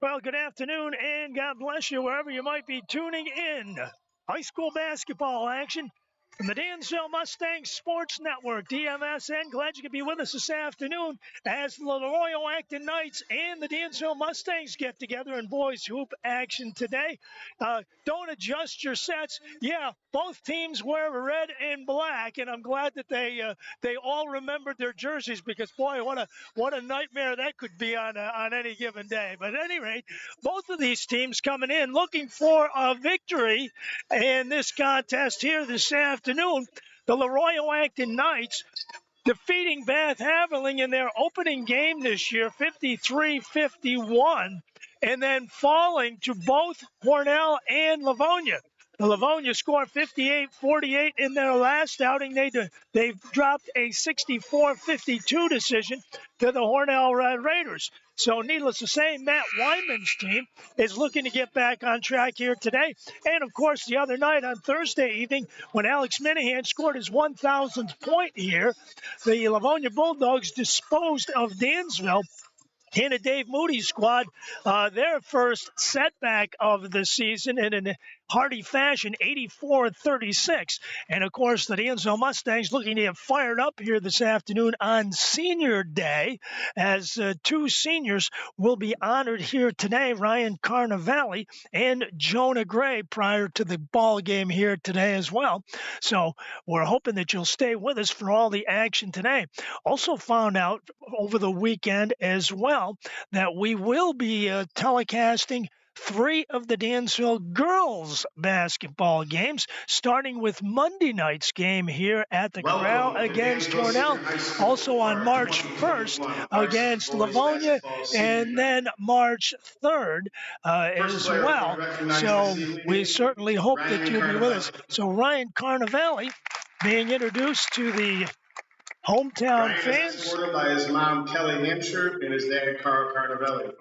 Well, good afternoon and God bless you wherever you might be tuning in. High school basketball action from the Dansville Mustangs Sports Network, DMSN. Glad you could be with us this afternoon as the LeRoy Acton Knights and the Dansville Mustangs get together in boys hoop action today. Don't adjust your sets. Yeah, both teams wear red and black, and I'm glad that they all remembered their jerseys because, boy, what a nightmare that could be on any given day. But at any rate, both of these teams coming in looking for a victory in this contest here this afternoon. The LeRoy Acton Knights defeating Bath Haverling in their opening game this year, 53-51, and then falling to both Hornell and Livonia. The Livonia scored 58-48 in their last outing. They dropped a 64-52 decision to the Hornell Red Raiders. So needless to say, Matt Weinman's team is looking to get back on track here today. And, of course, the other night on Thursday evening when Alex Minahan scored his 1,000th point here, the Livonia Bulldogs disposed of Dansville in a Dave Moody squad, their first setback of the season in a hearty fashion, 84-36. And, of course, the Dansville Mustangs looking to get fired up here this afternoon on Senior Day as two seniors will be honored here today, Ryan Carnavale and Jonah Gray, prior to the ball game here today as well. So we're hoping that you'll stay with us for all the action today. Also found out over the weekend as well that we will be telecasting 3 of the Dansville girls basketball games, starting with Monday night's game here at the Corral against Hornell, also on March 1st against Livonia, and then March 3rd as well. So we certainly hope that you'll be with us. So Ryan Carnavale being introduced to the hometown Ryan fans. is supported by his mom, Kelly Hampshire, and his dad, Carl Carnavelli.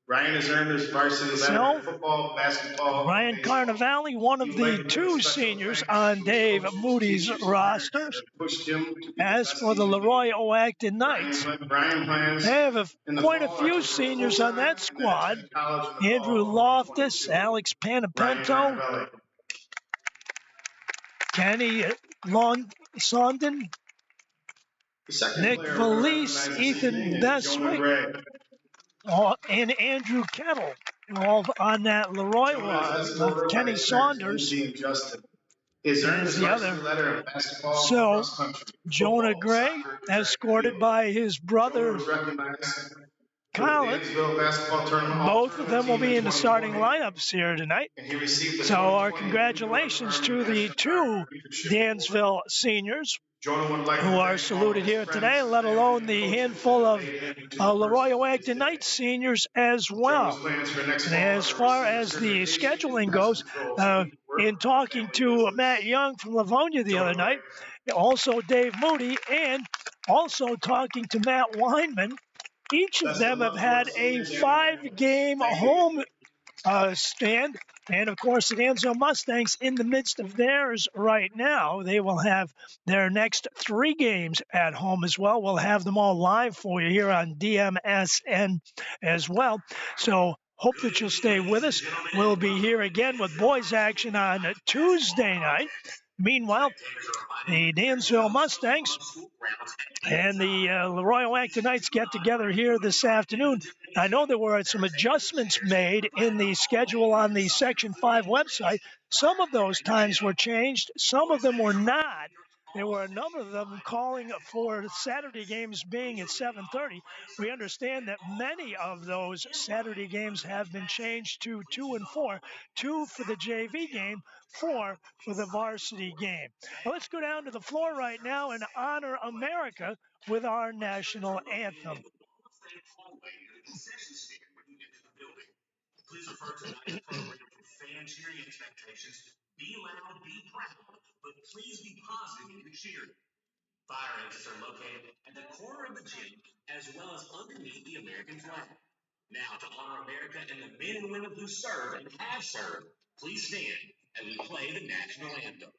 Ryan has earned his varsity letter in football, basketball, Ryan Carnavale, one of the 2 seniors on Dave Moody's roster. As for the LeRoy Acton Knights, they have quite a few seniors on that squad. Andrew Loftus, Alex Panapento, Kenny Sondon, Nick Valise, Ethan Beswick, and Andrew Kettle, all on that LeRoy line. Kenny Saunders is the other. So Jonah Gray, escorted by his brother Colin. Both of them will be in the starting lineups here tonight. So our congratulations to the 2 Dansville seniors who are saluted here today, let alone the handful of LeRoy Acton Knights seniors as well. And as far as the scheduling goes, in talking to Matt Young from Livonia the other night, also Dave Moody, and also talking to Matt Weinman, each of them have had a 5-game home stand. And, of course, the Dansville Mustangs in the midst of theirs right now. They will have their next 3 games at home as well. We'll have them all live for you here on DMSN as well. So hope that you'll stay with us. We'll be here again with boys action on Tuesday night. Meanwhile, the Dansville Mustangs and the LeRoy Acton Knights get together here this afternoon. I know there were some adjustments made in the schedule on the Section 5 website. Some of those times were changed. Some of them were not. there were a number of them calling for Saturday games being at 7:30. We understand that many of those Saturday games have been changed to 2 and 4, 2 for the JV game, 4 for the varsity game. Well, let's go down to the floor right now and honor America with our national anthem. Please refer to tonight's program for fan cheering expectations. Be loud, be proud, but please be positive in your cheering. Fire exits are located at the corner of the gym as well as underneath the American flag. Now, to honor America and the men and women who serve and have served, please stand as we play the national anthem.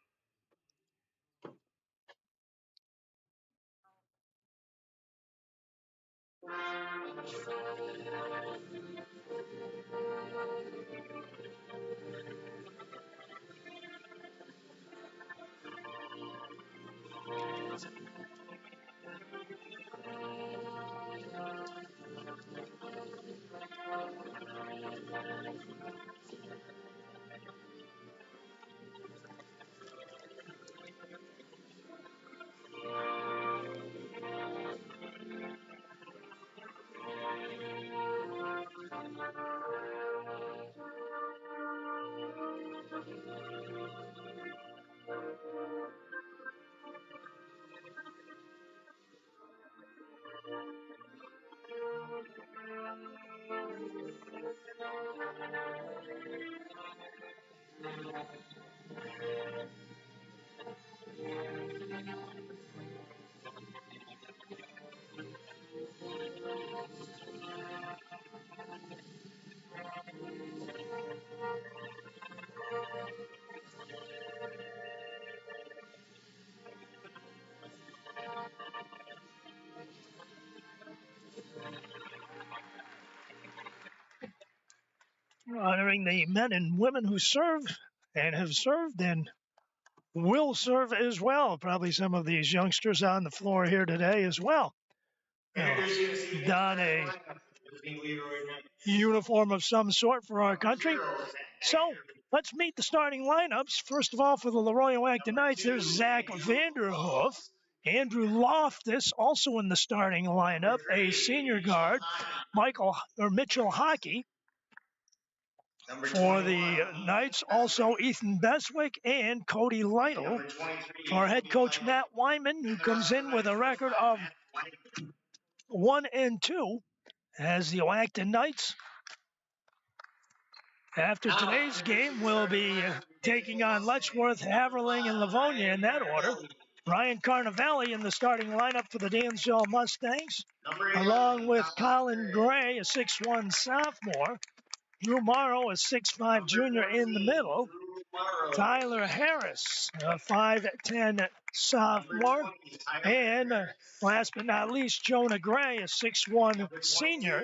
Honoring the men and women who served and have served and will serve as well. Probably some of these youngsters on the floor here today as well. Don a uniform of some sort for our country. So let's meet the starting lineups. First of all, for the LeRoy Knights, there's Zach Vanderhoof. Andrew Loftus also in the starting lineup, a senior guard. Mitchell Hockey. For the Knights, also Ethan Beswick and Cody Lytle. For head coach Matt Wyman, who comes in with a record of 1-2 as the Oakton Knights, after today's game, will be taking on Letchworth, Haverling, and Livonia in that order. Ryan Carnevale in the starting lineup for the Dansville Mustangs, along with Colin Gray, a 6'1 sophomore. Drew Morrow, a 6'5 junior in the middle. Tyler Harris, a 5'10 sophomore. And last but not least, Jonah Gray, a 6'1 senior.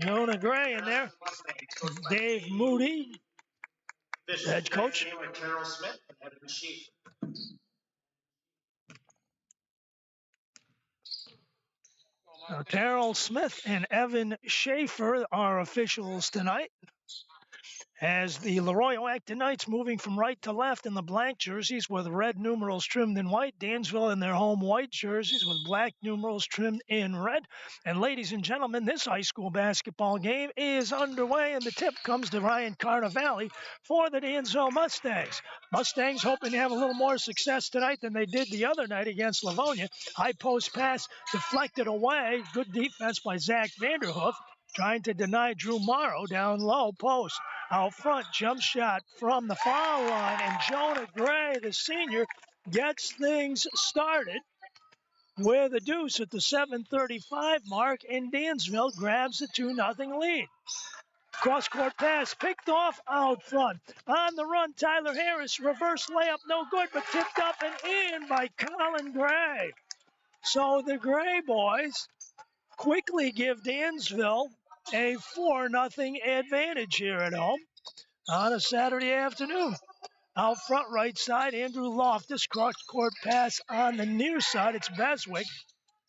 Jonah Gray in there. Dave Moody, head coach. Terrell Smith and Evan Schaefer are officials tonight. As the LeRoy Oakton Knights moving from right to left in the black jerseys with red numerals trimmed in white. Dansville in their home white jerseys with black numerals trimmed in red. And ladies and gentlemen, this high school basketball game is underway, and the tip comes to Ryan Carnevale for the Dansville Mustangs. Mustangs hoping to have a little more success tonight than they did the other night against Livonia. High post pass deflected away. Good defense by Zach Vanderhoof, trying to deny Drew Morrow down low post. Out front, jump shot from the foul line, and Jonah Gray, the senior, gets things started with a deuce at the 7:35 mark, and Dansville grabs a 2-0 lead. Cross-court pass picked off out front. On the run, Tyler Harris, reverse layup, no good, but tipped up and in by Colin Gray. So the Gray boys quickly give Dansville a 4-0 advantage here at home on a Saturday afternoon. Out front right side, Andrew Loftus, cross-court pass on the near side. It's Beswick.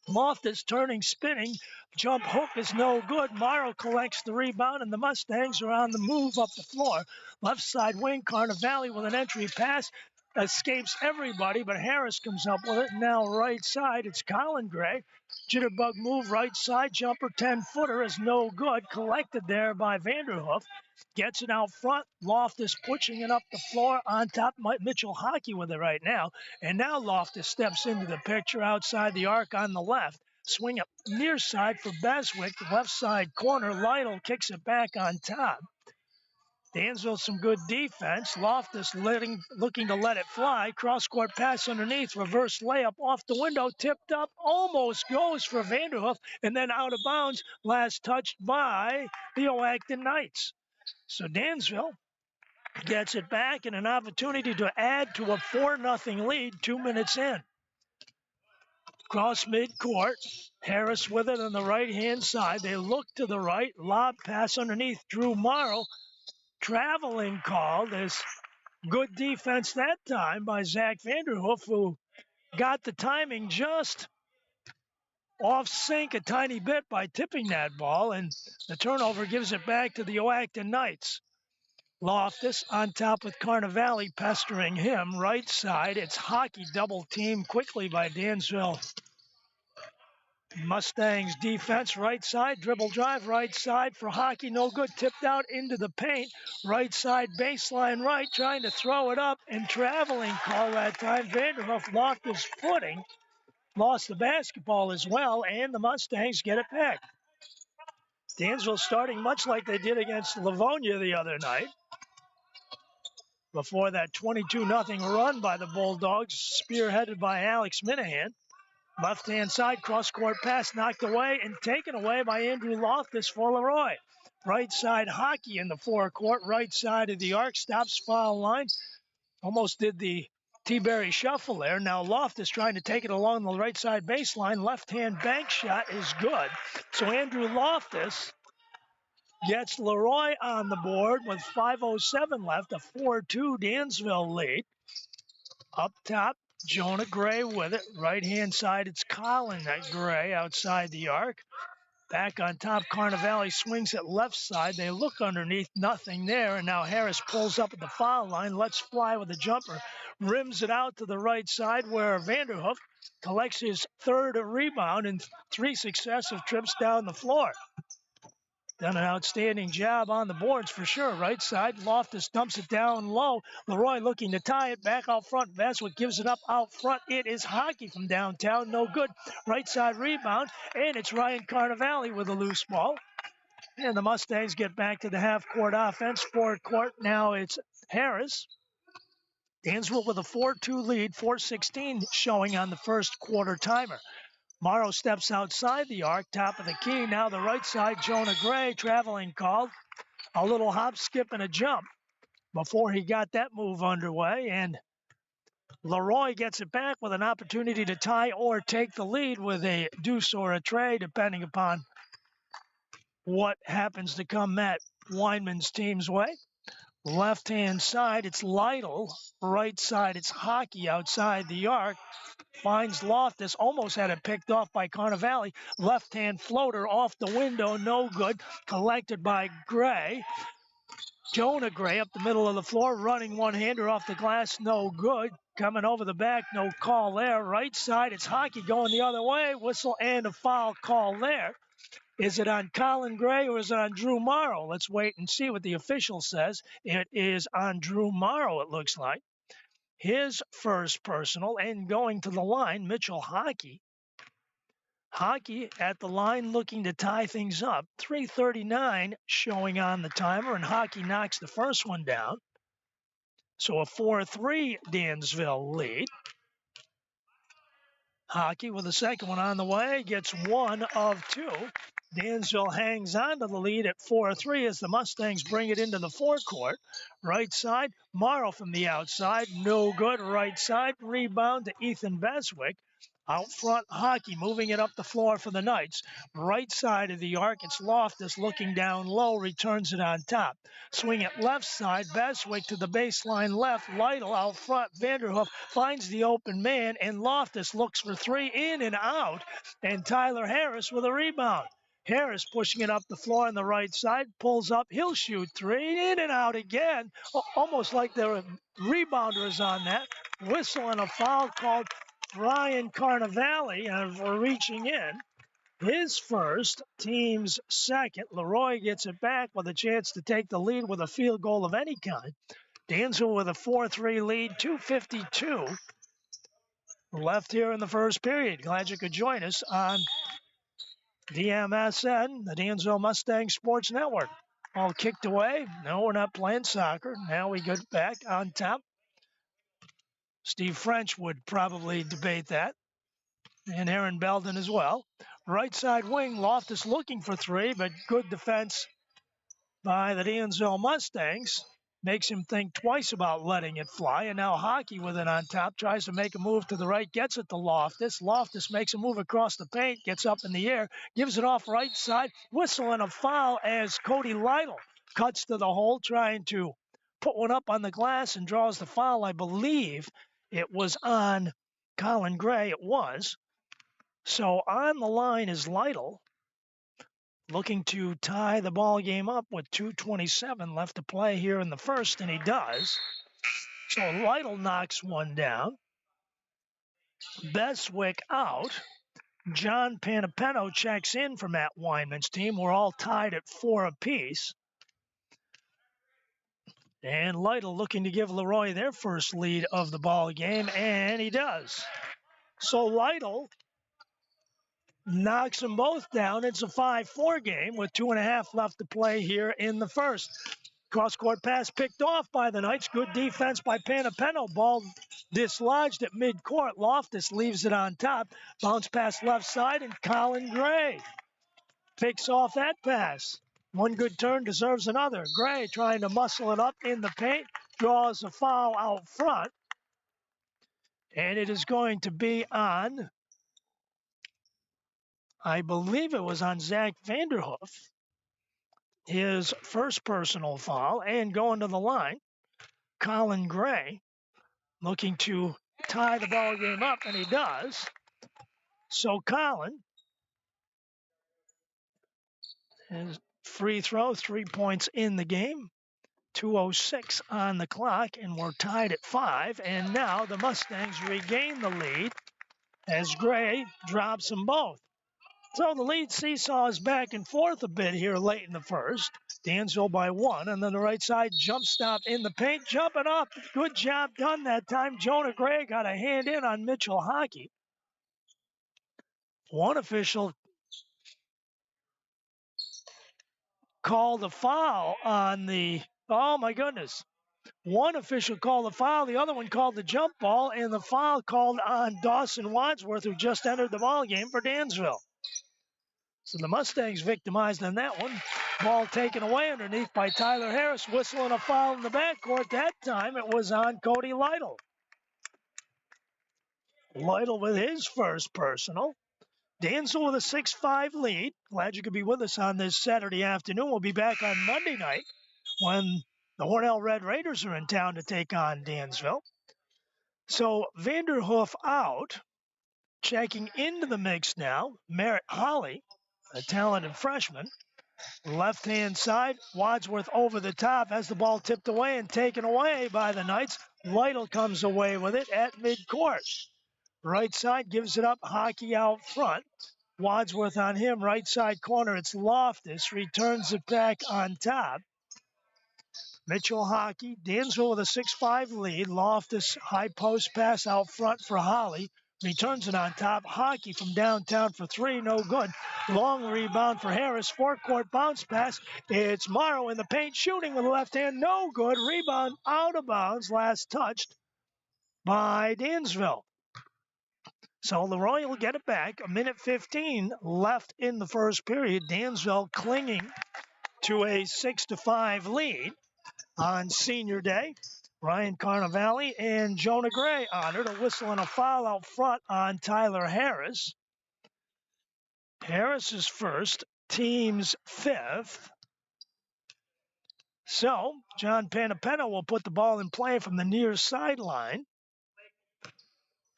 Loftus turning, spinning. Jump hook is no good. Morrow collects the rebound, and the Mustangs are on the move up the floor. Left side wing, Carnevale with an entry pass. escapes everybody, but Harris comes up with it. Now right side, it's Colin Gray. Jitterbug move right side, jumper 10-footer is no good. Collected there by Vanderhoof. Gets it out front. Loftus pushing it up the floor on top. Mitchell Hockey with it right now. And now Loftus steps into the picture outside the arc on the left. Swing it near side for Beswick. Left side corner. Lytle kicks it back on top. Dansville some good defense. Loftus looking to let it fly. Cross-court pass underneath. Reverse layup off the window. Tipped up. Almost goes for Vanderhoof. And then out of bounds. Last touched by the Oakton Knights. So Dansville gets it back and an opportunity to add to a 4-0 lead 2 minutes in. Cross midcourt. Harris with it on the right-hand side. They look to the right. Lob pass underneath. Drew Morrow. Traveling call. There's good defense that time by Zach Vanderhoof, who got the timing just off sync a tiny bit by tipping that ball, and the turnover gives it back to the Oakton Knights. Loftus on top with Carnevale pestering him. Right side, it's Hockey double team quickly by Dansville. Mustangs defense, right side, dribble drive, right side for Hockey, no good, tipped out into the paint, right side baseline right, trying to throw it up, and traveling call that time. Vanderhoof lost his footing, lost the basketball as well, and the Mustangs get it back. Dansville starting much like they did against Livonia the other night, before that 22-0 run by the Bulldogs, spearheaded by Alex Minahan. Left-hand side, cross-court pass knocked away and taken away by Andrew Loftus for LeRoy. Right side, Hockey in the forecourt. Right side of the arc, stops foul line. Almost did the T-Berry shuffle there. Now Loftus trying to take it along the right side baseline. Left-hand bank shot is good. So Andrew Loftus gets LeRoy on the board with 5:07 left, a 4-2 Dansville lead. Up top, Jonah Gray with it. Right-hand side, it's Colin Gray outside the arc. Back on top, Carnevale swings it left side. They look underneath, nothing there. And now Harris pulls up at the foul line, lets fly with a jumper, rims it out to the right side where Vanderhoof collects his third rebound in 3 successive trips down the floor. Done an outstanding job on the boards for sure. Right side, Loftus dumps it down low. LeRoy looking to tie it back out front. Beswick gives it up out front. It is Hockey from downtown. No good. Right side rebound. And it's Ryan Carnevale with a loose ball. And the Mustangs get back to the half-court offense. Forward court, now it's Harris. Dansville with a 4-2 lead. 4:16 showing on the first quarter timer. Morrow steps outside the arc, top of the key. Now the right side, Jonah Gray, traveling called. A little hop, skip, and a jump before he got that move underway. And LeRoy gets it back with an opportunity to tie or take the lead with a deuce or a tray, depending upon what happens to come Matt Weinman's team's way. Left-hand side, it's Lytle. Right side, it's Hockey outside the arc. Finds Loftus, almost had it picked off by Carnevale. Left-hand floater off the window, no good. Collected by Gray. Jonah Gray up the middle of the floor, running one-hander off the glass, no good. Coming over the back, no call there. Right side, it's Hockey going the other way. Whistle and a foul call there. Is it on Colin Gray or is it on Drew Morrow? Let's wait and see what the official says. It is on Drew Morrow, it looks like. His first personal, and going to the line, Mitchell Hockey. Hockey at the line looking to tie things up. 3:39 showing on the timer, and Hockey knocks the first one down. So a 4-3 Dansville lead. Hockey with the second one on the way, gets 1 of 2. Dansville hangs on to the lead at 4-3 as the Mustangs bring it into the forecourt. Right side, Morrow from the outside, no good. Right side, rebound to Ethan Beswick. Out front, Hockey moving it up the floor for the Knights. Right side of the arc, it's Loftus looking down low, returns it on top. Swing it left side, Beswick to the baseline left. Lytle out front, Vanderhoof finds the open man, and Loftus looks for 3 in and out. And Tyler Harris with a rebound. Harris pushing it up the floor on the right side, pulls up, he'll shoot three, in and out again, almost like the rebounder is on that. Whistle and a foul called Ryan Carnevale, and we're reaching in. His first, team's second. LeRoy gets it back with a chance to take the lead with a field goal of any kind. Dansville with a 4-3 lead, 2:52 left here in the first period. Glad you could join us on DMSN, the Dansville Mustang Sports Network. All kicked away. No, we're not playing soccer. Now we get back on top. Steve French would probably debate that. And Aaron Belden as well. Right side wing, Loftus looking for three, but good defense by the Dansville Mustangs. Makes him think twice about letting it fly. And now Hockey with it on top. Tries to make a move to the right. Gets it to Loftus. Loftus makes a move across the paint. Gets up in the air. Gives it off right side. Whistle and a foul as Cody Lytle cuts to the hole. Trying to put one up on the glass and draws the foul. I believe it was on Colin Gray. It was. So on the line is Lytle, looking to tie the ball game up with 2:27 left to play here in the first, and he does. So Lytle knocks one down. Beswick out. John Panapeno checks in for Matt Weinman's team. We're all tied at 4 apiece. And Lytle looking to give LeRoy their first lead of the ball game, and he does. So Lytle knocks them both down. It's a 5-4 game with 2.5 left to play here in the first. Cross-court pass picked off by the Knights. Good defense by Panapeno. Ball dislodged at midcourt. Loftus leaves it on top. Bounce pass left side, and Colin Gray picks off that pass. One good turn deserves another. Gray trying to muscle it up in the paint. Draws a foul out front. And it is going to be on, I believe it was on Zach Vanderhoof, his first personal foul, and going to the line, Colin Gray looking to tie the ball game up, and he does. So Colin, his free throw, 3 points in the game, 2:06 on the clock, and we're tied at 5. And now the Mustangs regain the lead as Gray drops them both. So the lead seesaws back and forth a bit here late in the first. Dansville by 1, and then the right side jump stop in the paint, jumping up. Good job done that time. Jonah Gray got a hand in on Mitchell Hockey. One official called a foul on the, oh my goodness. One official called the foul, the other one called the jump ball, and the foul called on Dawson Wadsworth, who just entered the ball game for Dansville. So the Mustangs victimized on that one. Ball taken away underneath by Tyler Harris, whistling a foul in the backcourt. That time it was on Cody Lytle. Lytle with his first personal. Dansville with a 6-5 lead. Glad you could be with us on this Saturday afternoon. We'll be back on Monday night when the Hornell Red Raiders are in town to take on Dansville. So Vanderhoof out. Checking into the mix now, Merritt Holly, a talented freshman. Left-hand side, Wadsworth over the top, has the ball tipped away and taken away by the Knights. Lytle comes away with it at midcourt. Right side gives it up, Hockey out front. Wadsworth on him, right side corner, it's Loftus, returns it back on top. Mitchell Hockey, Dansville with a 6-5 lead. Loftus, high post pass out front for Holly. Returns it on top. Hockey from downtown for 3, no good. Long rebound for Harris. Forecourt bounce pass. It's Morrow in the paint, shooting with the left hand, no good. Rebound out of bounds, last touched by Dansville. So LeRoy will get it back. 1:15 left in the first period. Dansville clinging to a 6-5 lead on senior day. Ryan Carnevale and Jonah Gray honored. A whistle and a foul out front on Tyler Harris. Harris is first, team's 5th. So John Panapeno will put the ball in play from the near sideline.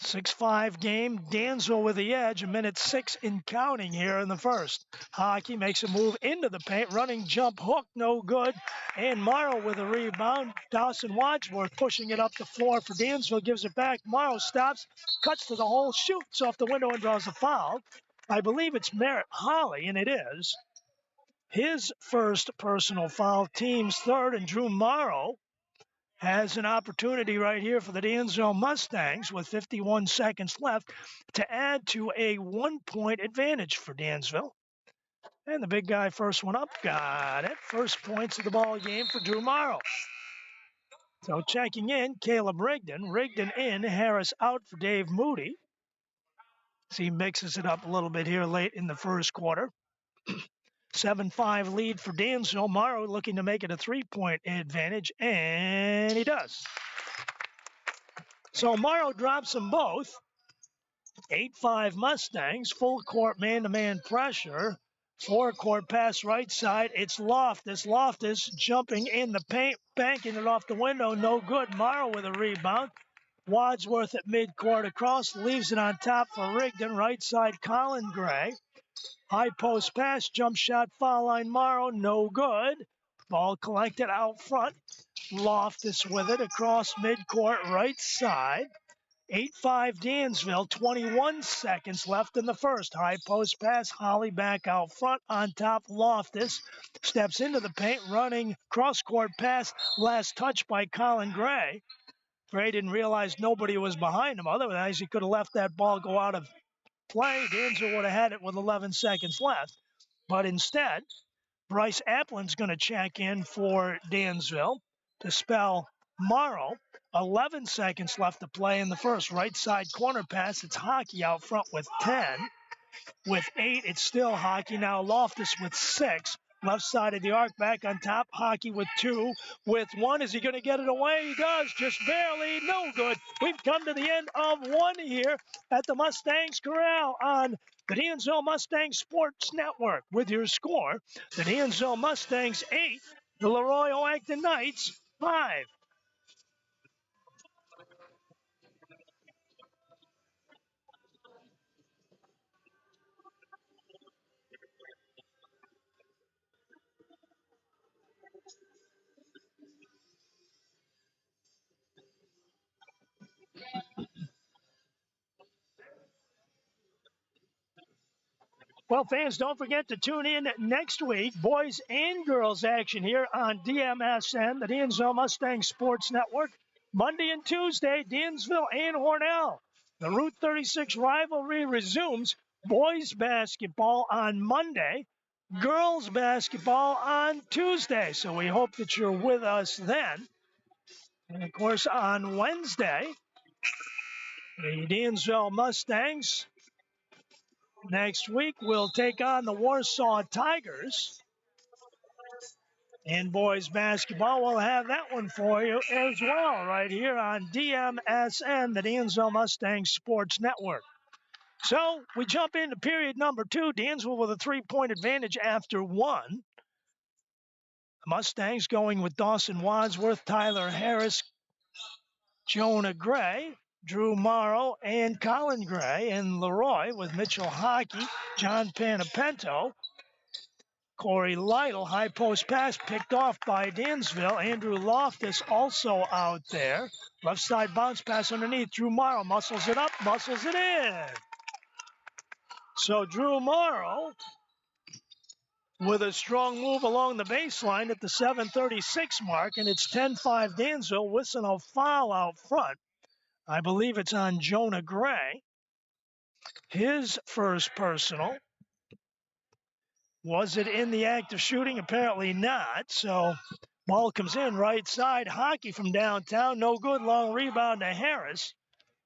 6-5 game. Dansville with the edge. 1:06 in counting here in the first. Hockey makes a move into the paint. Running jump hook, no good. And Morrow with a rebound. Dawson Wadsworth pushing it up the floor for Dansville. Gives it back. Morrow stops, cuts to the hole, shoots off the window and draws a foul. I believe it's Merritt Holly, and it is. His first personal foul, team's third, and Drew Morrow has an opportunity right here for the Dansville Mustangs with 51 seconds left to add to a 1-point advantage for Dansville. And the big guy first one up, got it. First points of the ball game for Drew Morrow. So checking in, Caleb Rigdon. Rigdon in, Harris out for Dave Moody. So he mixes it up a little bit here late in the first quarter. 7-5 lead for Dansville. Morrow looking to make it a 3-point advantage, and he does. So Morrow drops them both. 8-5 Mustangs, full court man-to-man pressure. Four-court pass right side. It's Loftus. Loftus jumping in the paint, banking it off the window. No good. Morrow with a rebound. Wadsworth at midcourt across, leaves it on top for Rigdon. Right side, Colin Gray. High post pass, jump shot, foul line. Morrow, no good. Ball collected out front. Loftus with it across midcourt, right side. 8-5 Dansville, 21 seconds left in the first. High post pass, Holly back out front. On top, Loftus steps into the paint, running cross-court pass. Last touch by Colin Gray. Gray didn't realize nobody was behind him. Otherwise, he could have left that ball go out of play. Dansville would have had it with 11 seconds left. But instead, Bryce Applin's going to check in for Dansville to spell Morrow. 11 seconds left to play in the first. Right side corner pass. It's Hockey out front with 10. With 8, it's still Hockey. Now Loftus with 6. Left side of the arc, back on top. Hockey with 2. With 1, is he going to get it away? He does, just barely. No good. We've come to the end of 1 here at the Mustangs Corral on the Dansville Mustangs Sports Network. With your score, the Dansville Mustangs 8, the LeRoy Oakton Knights 5. Well, fans, don't forget to tune in next week. Boys and girls action here on DMSN, the Dansville Mustang Sports Network. Monday and Tuesday, Dansville and Hornell. The Route 36 rivalry resumes. Boys basketball on Monday, girls basketball on Tuesday. So we hope that you're with us then. And, of course, on Wednesday, the Dansville Mustangs next week will take on the Warsaw Tigers. And boys basketball, we'll have that one for you as well right here on DMSN, the Dansville Mustangs Sports Network. So we jump into period number 2. Dansville with a 3-point advantage after 1. The Mustangs going with Dawson Wadsworth, Tyler Harris, Jonah Gray, Drew Morrow, and Colin Gray, and LeRoy with Mitchell Hockey, John Panapento, Corey Lytle. High post pass picked off by Dansville. Andrew Loftus also out there. Left side bounce pass underneath. Drew Morrow muscles it up, muscles it in. So Drew Morrow with a strong move along the baseline at the 7:36 mark, and it's 10-5 Dansville, whistling a foul out front. I believe it's on Jonah Gray. His first personal. Was it in the act of shooting? Apparently not. So ball comes in right side. Hockey from downtown. No good. Long rebound to Harris.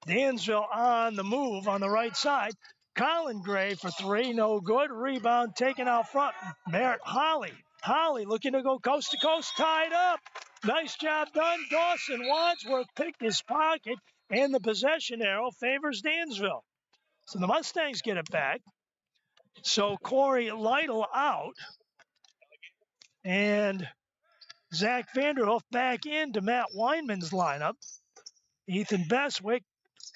Dansville on the move on the right side. Colin Gray for 3. No good. Rebound taken out front. Merritt Holly. Holly looking to go coast to coast. Tied up. Nice job done. Dawson Wadsworth picked his pocket. And the possession arrow favors Dansville. So the Mustangs get it back. So Corey Lytle out. And Zach Vanderhoof back into Matt Weinman's lineup. Ethan Beswick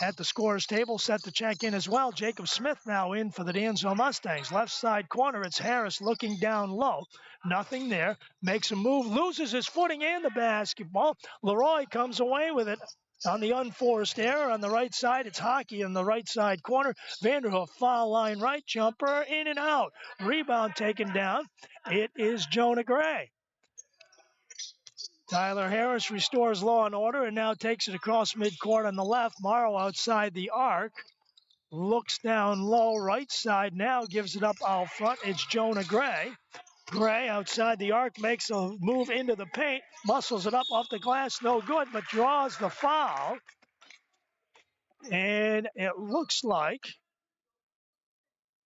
at the scorer's table, set to check in as well. Jacob Smith now in for the Dansville Mustangs. Left side corner, it's Harris looking down low. Nothing there. Makes a move, loses his footing and the basketball. LeRoy comes away with it on the unforced error. On the right side, it's Hockey in the right side corner. Vanderhoof, foul line right, jumper, in and out. Rebound taken down. It is Jonah Gray. Tyler Harris restores law and order and now takes it across midcourt on the left. Morrow outside the arc. Looks down low, right side now, gives it up out front. It's Jonah Gray. Gray outside the arc makes a move into the paint, muscles it up off the glass, no good, but draws the foul. And it looks like,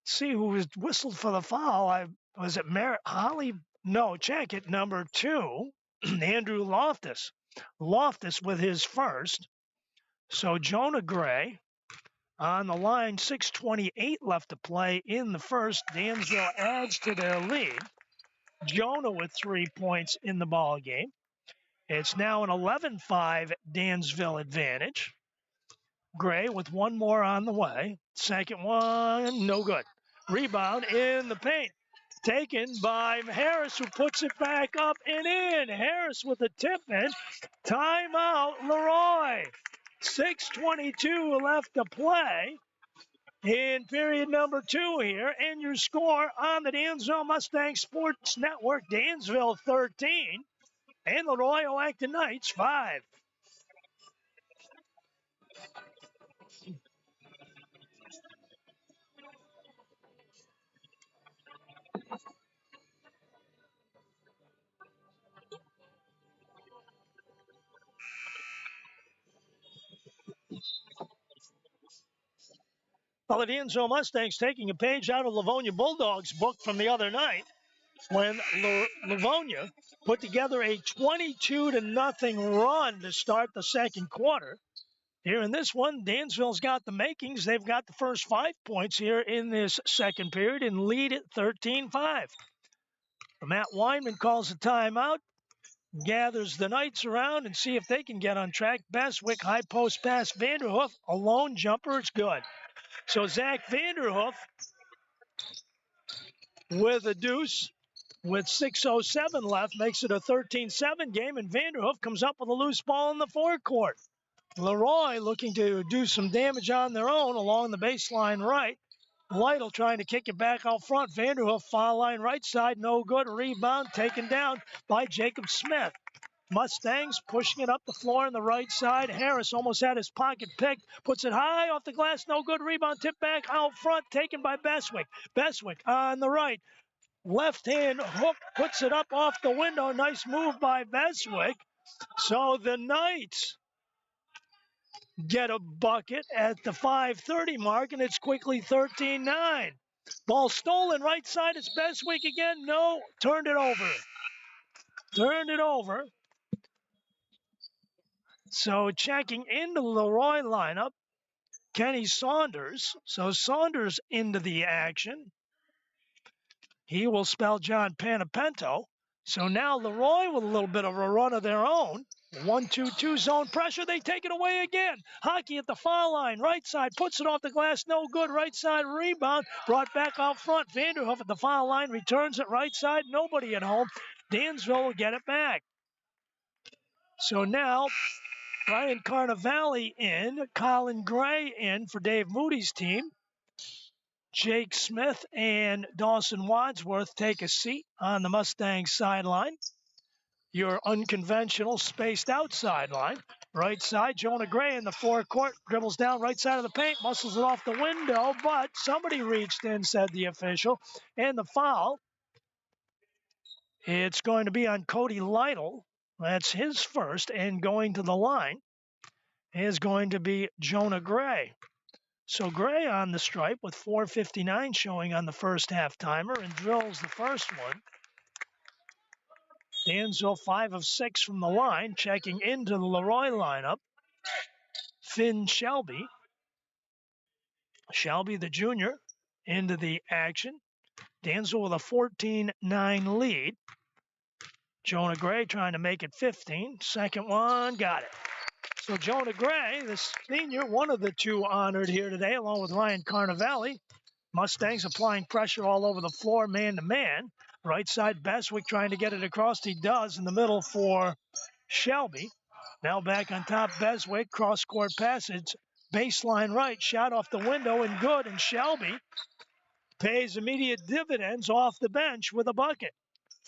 see who was whistled for the foul. Was it Merritt Holly? No, check it, number 2, Andrew Loftus. Loftus with his first. So Jonah Gray on the line, 6:28 left to play in the first. Dansville adds to their lead. Jonah with 3 points in the ball game. It's now an 11-5 Dansville advantage. Gray with one more on the way. Second one, no good. Rebound in the paint. Taken by Harris, who puts it back up and in. Harris with a tip in. Timeout, LeRoy. 6:22 left to play in period number 2 here. And your score on the Dansville Mustang Sports Network, Dansville 13 and LeRoy Oakton Knights 5. Well, the Dansville Mustangs taking a page out of Livonia Bulldogs' book from the other night when Livonia put together a 22-0 run to start the second quarter. Here in this one, Dansville's got the makings. They've got the first 5 points here in this second period and lead at 13-5. Matt Weinman calls a timeout, gathers the Knights around and see if they can get on track. Beswick, high post pass, Vanderhoof, a lone jumper, it's good. So Zach Vanderhoof with a deuce with 6:07 left makes it a 13-7 game, and Vanderhoof comes up with a loose ball in the forecourt. LeRoy looking to do some damage on their own along the baseline right. Lytle trying to kick it back out front. Vanderhoof, foul line right side, no good. Rebound taken down by Jacob Smith. Mustangs pushing it up the floor on the right side. Harris almost had his pocket picked. Puts it high off the glass. No good. Rebound tip back out front. Taken by Beswick. Beswick on the right. Left hand hook. Puts it up off the window. Nice move by Beswick. So the Knights get a bucket at the 5:30 mark, and it's quickly 13-9. Ball stolen right side. It's Beswick again. No. Turned it over. Turned it over. So checking into the LeRoy lineup, Kenny Saunders. So Saunders into the action. He will spell John Panapento. So now LeRoy with a little bit of a run of their own. 1-2-2 zone pressure. They take it away again. Hockey at the foul line. Right side. Puts it off the glass. No good. Right side rebound. Brought back out front. Vanderhoof at the foul line. Returns it right side. Nobody at home. Dansville will get it back. So now Brian Carnevale in, Colin Gray in for Dave Moody's team. Jake Smith and Dawson Wadsworth take a seat on the Mustangs sideline. Your unconventional spaced out sideline. Right side, Jonah Gray in the forecourt, dribbles down right side of the paint, muscles it off the window, but somebody reached in, said the official, and the foul, it's going to be on Cody Lytle. That's his first, and going to the line is going to be Jonah Gray. So Gray on the stripe with 4:59 showing on the first half timer and drills the first one. Dansville 5 of 6 from the line, checking into the LeRoy lineup. Finn Shelby. Shelby, the junior, into the action. Dansville with a 14-9 lead. Jonah Gray trying to make it 15. Second one, got it. So Jonah Gray, the senior, one of the two honored here today, along with Ryan Carnevale. Mustangs applying pressure all over the floor, man-to-man. Right side, Beswick trying to get it across. He does in the middle for Shelby. Now back on top, Beswick, cross-court passage. Baseline right, shot off the window and good. And Shelby pays immediate dividends off the bench with a bucket.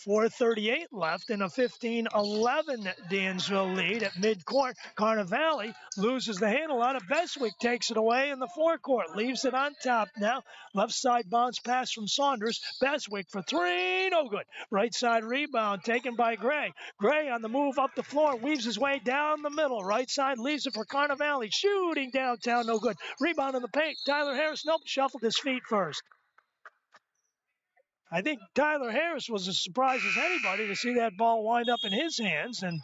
4:38 left in a 15-11 Dansville lead at midcourt. Carnevale loses the handle on it. Beswick takes it away in the forecourt. Leaves it on top now. Left side bounce pass from Saunders. Beswick for three. No good. Right side rebound taken by Gray. Gray on the move up the floor. Weaves his way down the middle. Right side leaves it for Carnevale. Shooting downtown. No good. Rebound in the paint. Tyler Harris. Nope. Shuffled his feet first. I think Tyler Harris was as surprised as anybody to see that ball wind up in his hands and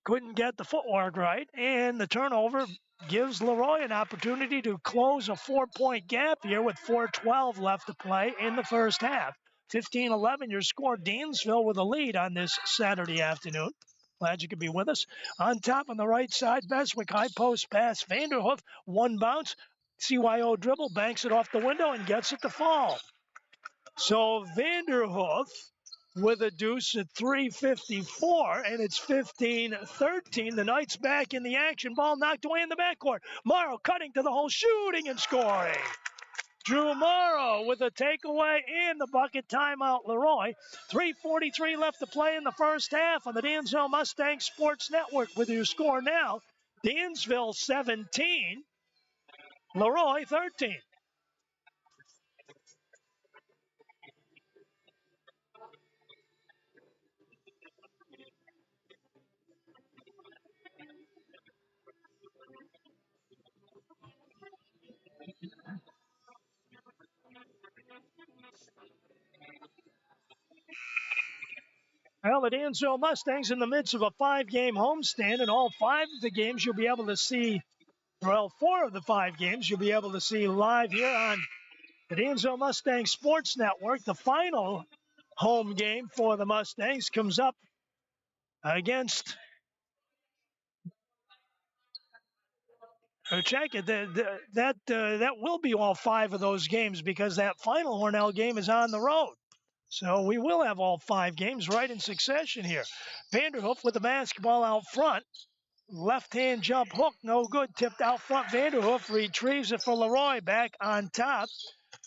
couldn't get the footwork right. And the turnover gives LeRoy an opportunity to close a 4-point gap here with 4:12 left to play in the first half. 15-11 your score. Dansville with a lead on this Saturday afternoon. Glad you could be with us. On top on the right side, Beswick, high post pass. Vanderhoof, one bounce. CYO dribble, banks it off the window and gets it to fall. So Vanderhoof with a deuce at 3:54, and it's 15-13. The Knights back in the action. Ball knocked away in the backcourt. Morrow cutting to the hole, shooting and scoring. Drew Morrow with a takeaway and the bucket. Timeout, LeRoy. 3:43 left to play in the first half on the Dansville Mustang Sports Network with your score now. Dansville 17, LeRoy 13. Well, the Dansville Mustangs in the midst of a 5-game homestand, and all 5 of the games you'll be able to see, well, 4 of the 5 games you'll be able to see live here on the Dansville Mustang Sports Network. The final home game for the Mustangs comes up against, check it, that will be all 5 of those games because that final Hornell game is on the road. So we will have all 5 games right in succession here. Vanderhoof with the basketball out front. Left-hand jump hook, no good. Tipped out front. Vanderhoof retrieves it for LeRoy. Back on top.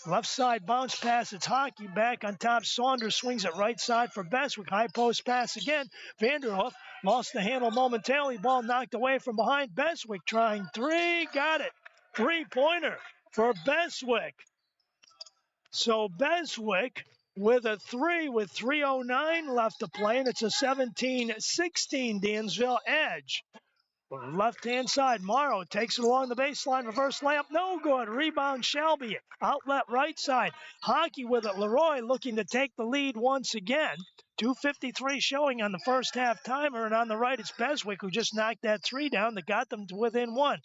Left side bounce pass. It's Hockey. Back on top. Saunders swings it right side for Beswick. High post pass again. Vanderhoof lost the handle momentarily. Ball knocked away from behind. Beswick trying three. Got it. 3-pointer for Beswick. So Beswick with a 3 with 3:09 left to play, and it's a 17-16 Dansville edge. Left-hand side, Morrow takes it along the baseline, reverse layup, no good. Rebound, Shelby, outlet right side. Hockey with it, LeRoy looking to take the lead once again. 2:53 showing on the first half timer, and on the right it's Beswick who just knocked that 3 down that got them to within 1.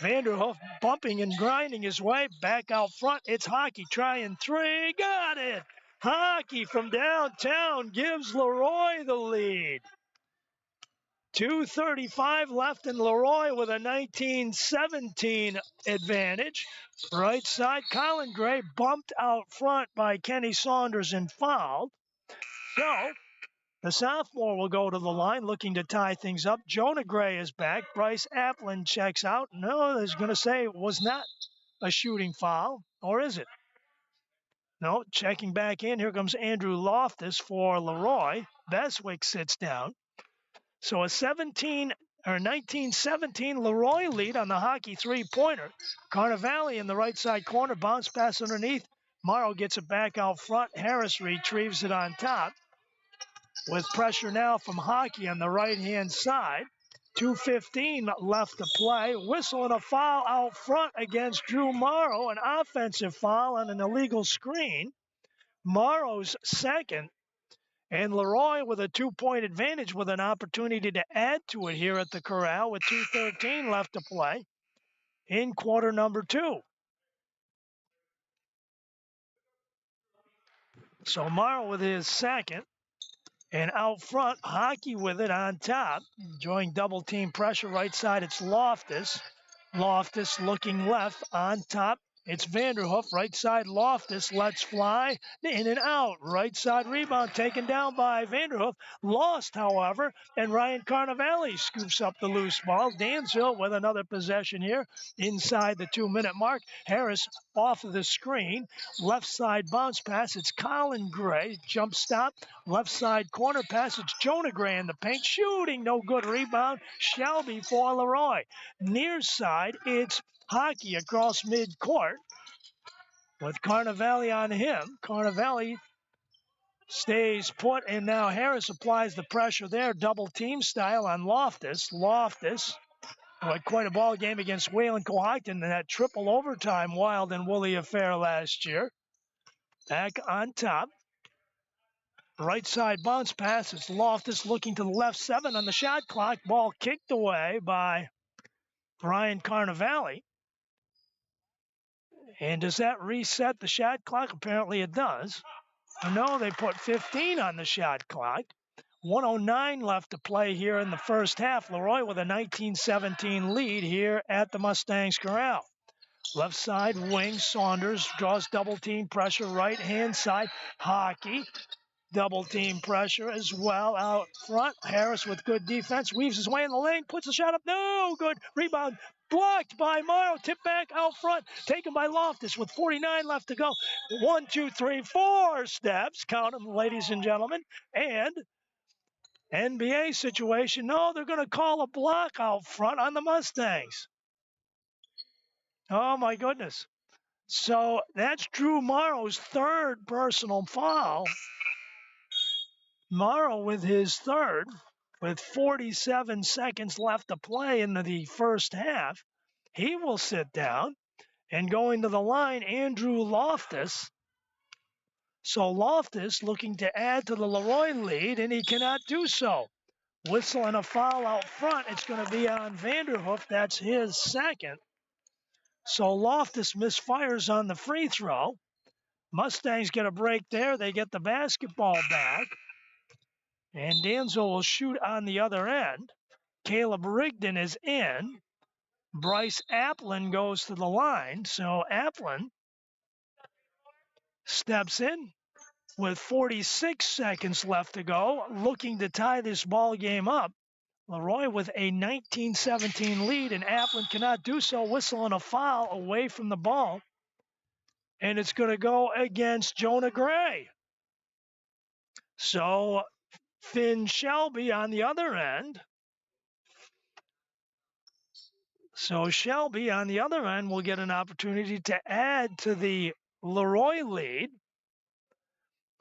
Vanderhoof bumping and grinding his way back out front. It's Hockey trying 3, got it. Hockey from downtown gives LeRoy the lead. 2:35 left, and LeRoy with a 19-17 advantage. Right side, Colin Gray bumped out front by Kenny Saunders and fouled. So the sophomore will go to the line looking to tie things up. Jonah Gray is back. Bryce Applin checks out. No, I was going to say it was not a shooting foul, or is it? No, checking back in. Here comes Andrew Loftus for LeRoy. Beswick sits down. So a 19-17 LeRoy lead on the Hockey 3-pointer. Carnevale in the right side corner, bounce pass underneath. Morrow gets it back out front. Harris retrieves it on top. With pressure now from Hockey on the right-hand side. 2:15 left to play. Whistle and a foul out front against Drew Morrow. An offensive foul on an illegal screen. Morrow's second. And LeRoy with a 2-point advantage with an opportunity to add to it here at the Corral with 2:13 left to play in quarter number 2. So Morrow with his second. And out front, Hockey with it on top. Enjoying double team pressure. Right side, it's Loftus. Loftus looking left on top. It's Vanderhoof. Right side, Loftus lets fly. In and out. Right side rebound taken down by Vanderhoof. Lost, however, and Ryan Carnevale scoops up the loose ball. Dansville with another possession here inside the 2-minute mark. Harris off of the screen. Left side bounce pass. It's Colin Gray. Jump stop. Left side corner pass. It's Jonah Gray in the paint. Shooting. No good. Rebound. Shelby for LeRoy. Near side, it's Hockey across midcourt with Carnevale on him. Carnevale stays put, and now Harris applies the pressure there, double team style on Loftus. Loftus had quite a ball game against Wayland Cohocton in that triple overtime wild and woolly affair last year. Back on top. Right side bounce pass. It's Loftus looking to the left, 7 on the shot clock. Ball kicked away by Brian Carnevale. And does that reset the shot clock? Apparently it does. No, they put 15 on the shot clock. 109 left to play here in the first half. LeRoy with a 19-17 lead here at the Mustangs Corral. Left side wing, Saunders draws double team pressure. Right hand side, Hockey. Double team pressure as well out front. Harris with good defense. Weaves his way in the lane. Puts the shot up. No good. Rebound blocked by Morrow. Tip back out front. Taken by Loftus with 49 left to go. 1, 2, 3, 4 steps. Count them, ladies and gentlemen. And NBA situation. No, they're going to call a block out front on the Mustangs. Oh, my goodness. So that's Drew Morrow's third personal foul. Morrow with his third, with 47 seconds left to play in the first half. He will sit down. And going to the line, Andrew Loftus. So Loftus looking to add to the LeRoy lead, and he cannot do so. Whistle and a foul out front. It's going to be on Vanderhoof. That's his second. So Loftus misfires on the free throw. Mustangs get a break there. They get the basketball back. And Dansville will shoot on the other end. Caleb Rigdon is in. Bryce Applin goes to the line. So Applin steps in with 46 seconds left to go, looking to tie this ball game up. LeRoy with a 19-17 lead, and Applin cannot do so. Whistle and a foul away from the ball. And it's going to go against Jonah Gray. So Finn Shelby on the other end. So Shelby on the other end will get an opportunity to add to the LeRoy lead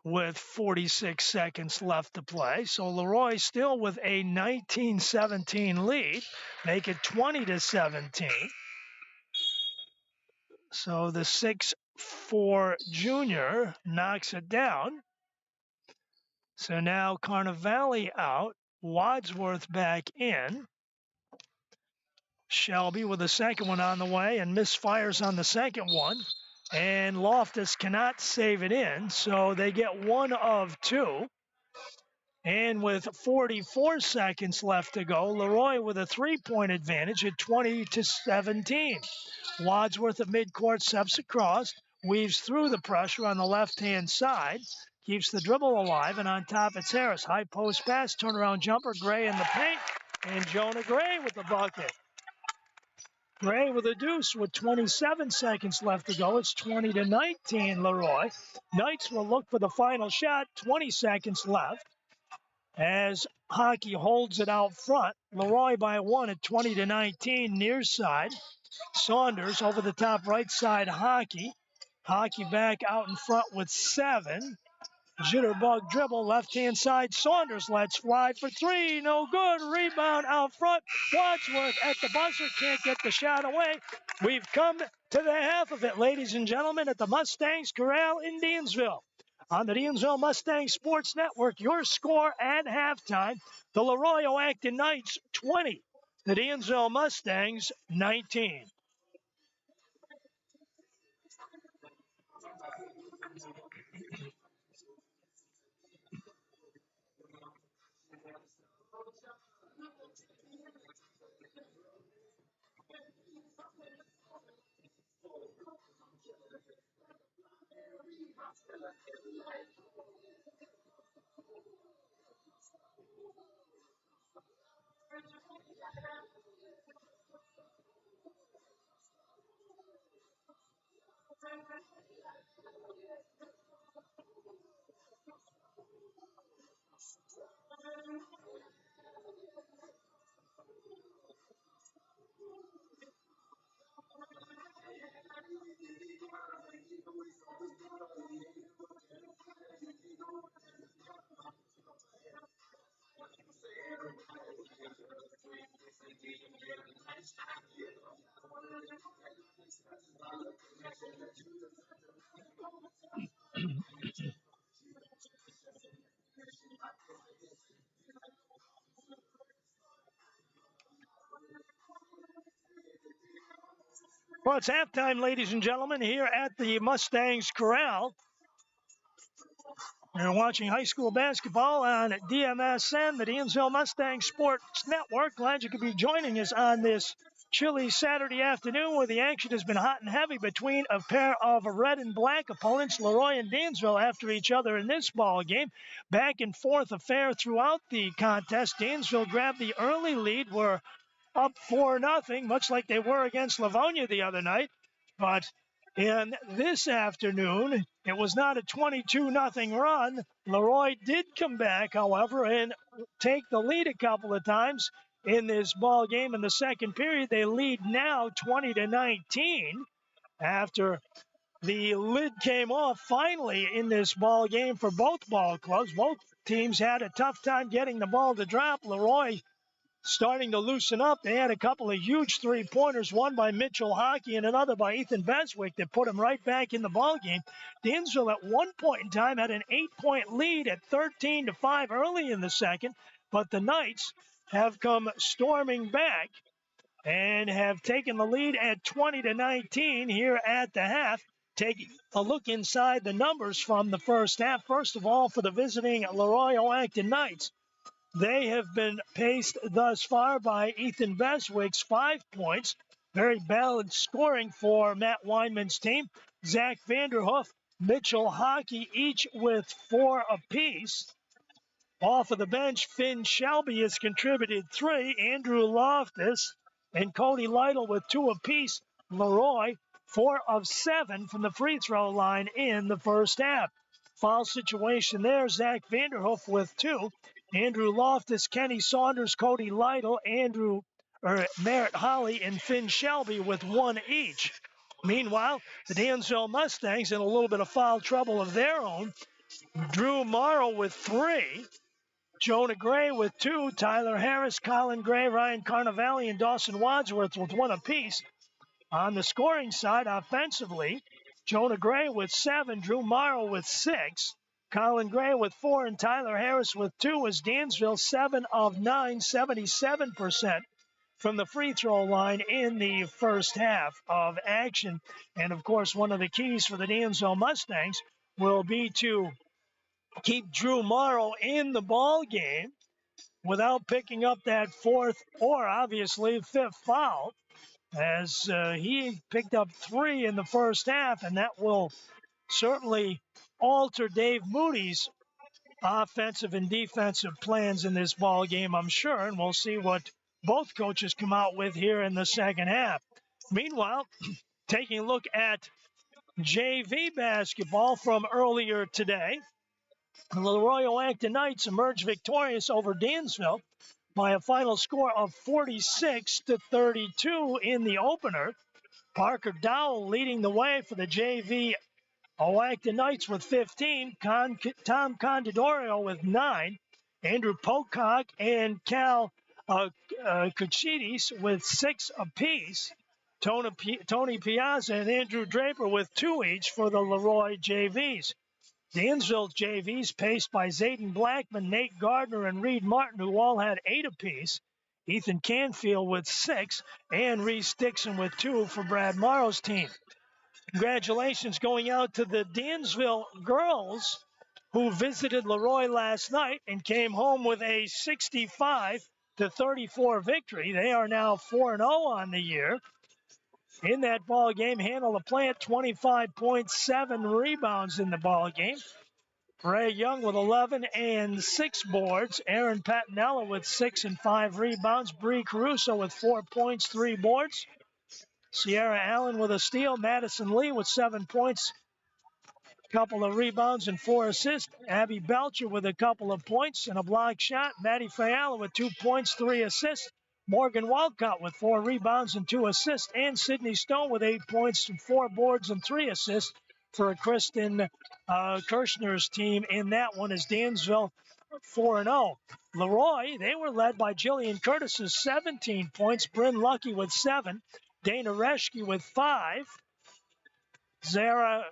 with 46 seconds left to play. So LeRoy still with a 19-17 lead, make it 20-17. So the 6'4" junior knocks it down. So now Carnevale out, Wadsworth back in. Shelby with the second one on the way and misfires on the second one. And Loftus cannot save it in, so they get 1 of 2. And with 44 seconds left to go, LeRoy with a 3-point advantage at 20-17. Wadsworth at midcourt steps across, weaves through the pressure on the left-hand side, keeps the dribble alive, and on top it's Harris. High post pass, turnaround jumper, Gray in the paint, and Jonah Gray with the bucket. Gray with a deuce with 27 seconds left to go. It's 20-19, LeRoy. Knights will look for the final shot, 20 seconds left. As Hockey holds it out front, LeRoy by 1 at 20-19, near side. Saunders over the top right side, Hockey. Hockey back out in front with 7. Jitterbug dribble, left-hand side. Saunders lets fly for 3. No good. Rebound out front. Wadsworth at the buzzer. Can't get the shot away. We've come to the half of it, ladies and gentlemen, at the Mustangs Corral in Dansville. On the Dansville Mustangs Sports Network, your score at halftime, the LeRoy Acton Knights 20, the Dansville Mustangs 19. Well, it's halftime, ladies and gentlemen, here at the Mustangs Corral. You're watching high school basketball on DMSN, the Dansville Mustang Sports Network. Glad you could be joining us on this chilly Saturday afternoon where the action has been hot and heavy between a pair of red and black opponents, LeRoy and Dansville, after each other in this ball game. Back and forth affair throughout the contest. Dansville grabbed the early lead. Were up 4-0, much like they were against Livonia the other night. But in this afternoon, it was not a 22-0 run. LeRoy did come back, however, and take the lead a couple of times in this ball game. In the second period, they lead now 20-19 after the lid came off finally in this ball game for both ball clubs. Both teams had a tough time getting the ball to drop. LeRoy starting to loosen up. They had a couple of huge three-pointers, one by Mitchell Hockey and another by Ethan Beswick that put him right back in the ballgame. Dansville at one point in time had an 8-point lead at 13-5 early in the second, but the Knights have come storming back and have taken the lead at 20-19 here at the half. Taking a look inside the numbers from the first half. First of all, for the visiting LeRoy-Oakton Knights, they have been paced thus far by Ethan Beswick's 5 points. Very balanced scoring for Matt Weinman's team. Zach Vanderhoof, Mitchell Hockey, each with 4 apiece. Off of the bench, Finn Shelby has contributed 3. Andrew Loftus and Cody Lytle with 2 apiece. LeRoy, 4 of 7 from the free throw line in the first half. Foul situation there, Zach Vanderhoof with 2. Andrew Loftus, Kenny Saunders, Cody Lytle, Merritt Holly, and Finn Shelby with 1 each. Meanwhile, the Dansville Mustangs in a little bit of foul trouble of their own. Drew Morrow with 3. Jonah Gray with 2. Tyler Harris, Colin Gray, Ryan Carnevale, and Dawson Wadsworth with 1 apiece. On the scoring side, offensively, Jonah Gray with 7, Drew Morrow with 6, Colin Gray with 4, and Tyler Harris with 2 as Dansville 7 of 9, 77% from the free throw line in the first half of action. And, of course, one of the keys for the Dansville Mustangs will be to keep Drew Morrow in the ball game without picking up that 4th or, obviously, 5th foul, as he picked up 3 in the first half, and that will certainly alter Dave Moody's offensive and defensive plans in this ball game, I'm sure, and we'll see what both coaches come out with here in the second half. Meanwhile, taking a look at JV basketball from earlier today, the LeRoy-Oakton Knights emerged victorious over Dansville by a final score of 46-32 in the opener. Parker Dowell leading the way for the JV Oakton Knights with 15, Tom Condidorio with 9, Andrew Pocock and Cal Kuchidis with 6 apiece, Tony Piazza and Andrew Draper with 2 each for the LeRoy JVs. Dansville JVs paced by Zayden Blackman, Nate Gardner, and Reed Martin, who all had 8 apiece. Ethan Canfield with 6, and Reese Dixon with 2 for Brad Morrow's team. Congratulations going out to the Dansville girls who visited LeRoy last night and came home with a 65-34 victory. They are now 4-0 on the year. in that ball game. Hannah LaPlante, 25.7 rebounds in the ball game. Ray Young with 11 and 6 boards. Aaron Patinella with 6 and 5 rebounds. Bree Caruso with 4 points, 3 boards. Sierra Allen with a steal. Madison Lee with 7 points, couple of rebounds and 4 assists. Abby Belcher with a couple of points and a block shot. Maddie Fiala with 2 points, 3 assists. Morgan Walcott with 4 rebounds and 2 assists. And Sydney Stone with 8 points and 4 boards and 3 assists for Kristen Kirshner's team. In that one is Dansville 4-0. LeRoy, they were led by Jillian Curtis's 17 points. Bryn Lucky with 7. Dana Reschke with 5. Zaharia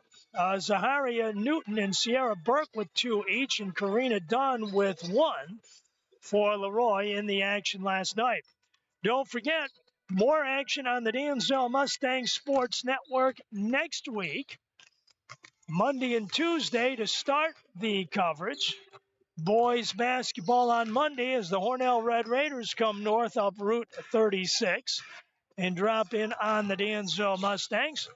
Newton and Sierra Burke with 2 each, and Karina Dunn with 1 for LeRoy in the action last night. Don't forget, more action on the Dansville Mustang Sports Network next week, Monday and Tuesday to start the coverage. Boys basketball on Monday as the Hornell Red Raiders come north up Route 36 and drop in on the Dansville Mustangs.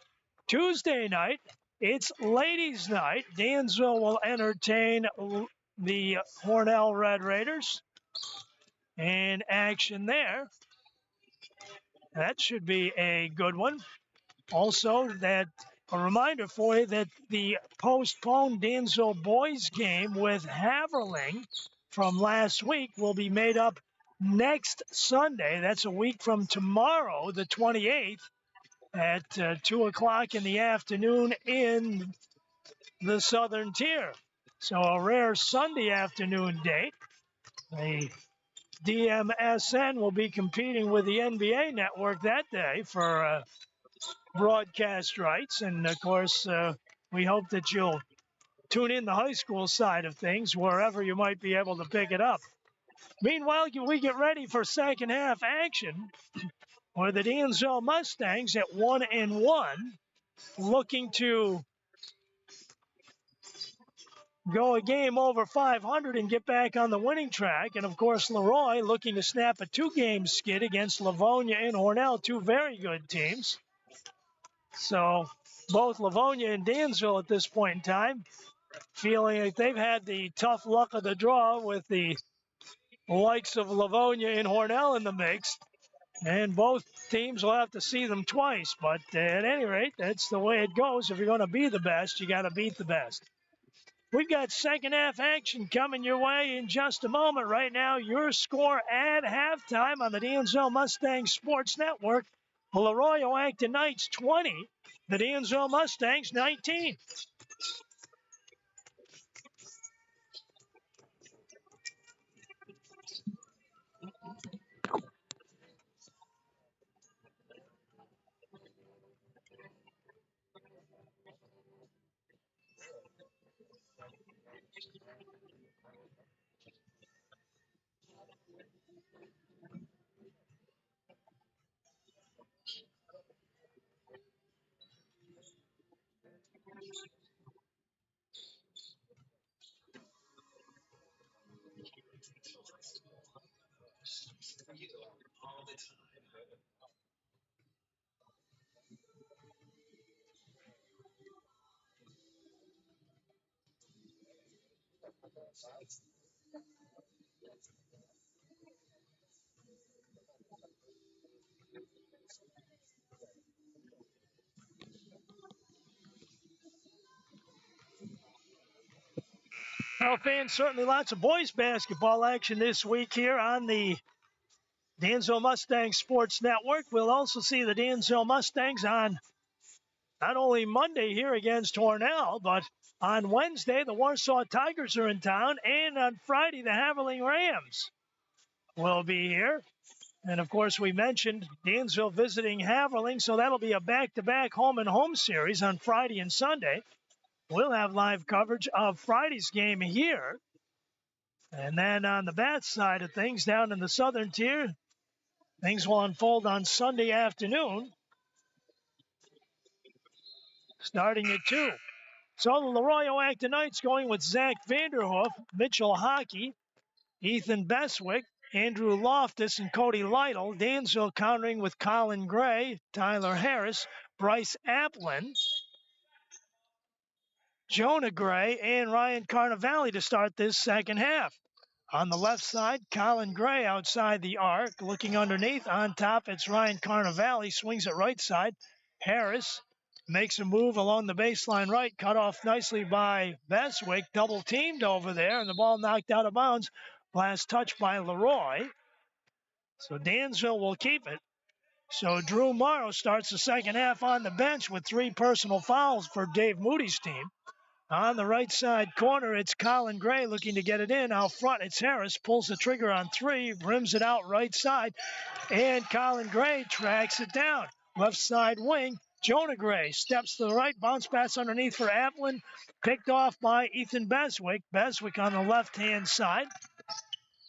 Tuesday night, it's ladies' night. Dansville will entertain the Hornell Red Raiders. And action there. That should be a good one. Also, that a reminder for you that the postponed Dansville boys game with Haverling from last week will be made up next Sunday. That's a week from tomorrow, the 28th, at 2 o'clock in the afternoon in the Southern Tier. So a rare Sunday afternoon date. The DMSN will be competing with the NBA network that day for broadcast rights. And, of course, we hope that you'll tune in the high school side of things wherever you might be able to pick it up. Meanwhile, we get ready for second half action where the Dansville Mustangs at 1-1 looking to go a game over 500 and get back on the winning track. And, of course, LeRoy looking to snap a 2-game skid against Livonia and Hornell, 2 very good teams. So both Livonia and Dansville at this point in time feeling like they've had the tough luck of the draw with the likes of Livonia and Hornell in the mix. And both teams will have to see them twice. But at any rate, that's the way it goes. If you're going to be the best, you got to beat the best. We've got second half action coming your way in just a moment. Right now, your score at halftime on the Dansville Mustang Sports Network. LeRoy Acton Knights 20, the Dansville Mustangs 19. Well, fans, certainly lots of boys basketball action this week here on the Dansville Mustang Sports Network. We'll also see the Dansville Mustangs on not only Monday here against Hornell, but on Wednesday, the Warsaw Tigers are in town, and on Friday, the Haverling Rams will be here. And, of course, we mentioned Dansville visiting Haverling, so that'll be a back-to-back home-and-home series on Friday and Sunday. We'll have live coverage of Friday's game here. And then on the Bath side of things, down in the Southern Tier, things will unfold on Sunday afternoon, starting at 2. So the LeRoy Acton Knights going with Zach Vanderhoof, Mitchell Hockey, Ethan Beswick, Andrew Loftus and Cody Lytle. Dansville countering with Colin Gray, Tyler Harris, Bryce Applin, Jonah Gray, and Ryan Carnevale to start this second half. On the left side, Colin Gray outside the arc, looking underneath. On top, it's Ryan Carnevale, swings it right side. Harris makes a move along the baseline right, cut off nicely by Beswick, double teamed over there, and the ball knocked out of bounds. Last touch by LeRoy. So Dansville will keep it. So Drew Morrow starts the second half on the bench with 3 personal fouls for Dave Moody's team. On the right side corner, it's Colin Gray looking to get it in. Out front, it's Harris, pulls the trigger on 3, rims it out right side, and Colin Gray tracks it down. Left side wing, Jonah Gray steps to the right, bounce pass underneath for Applin, picked off by Ethan Beswick. Beswick on the left-hand side.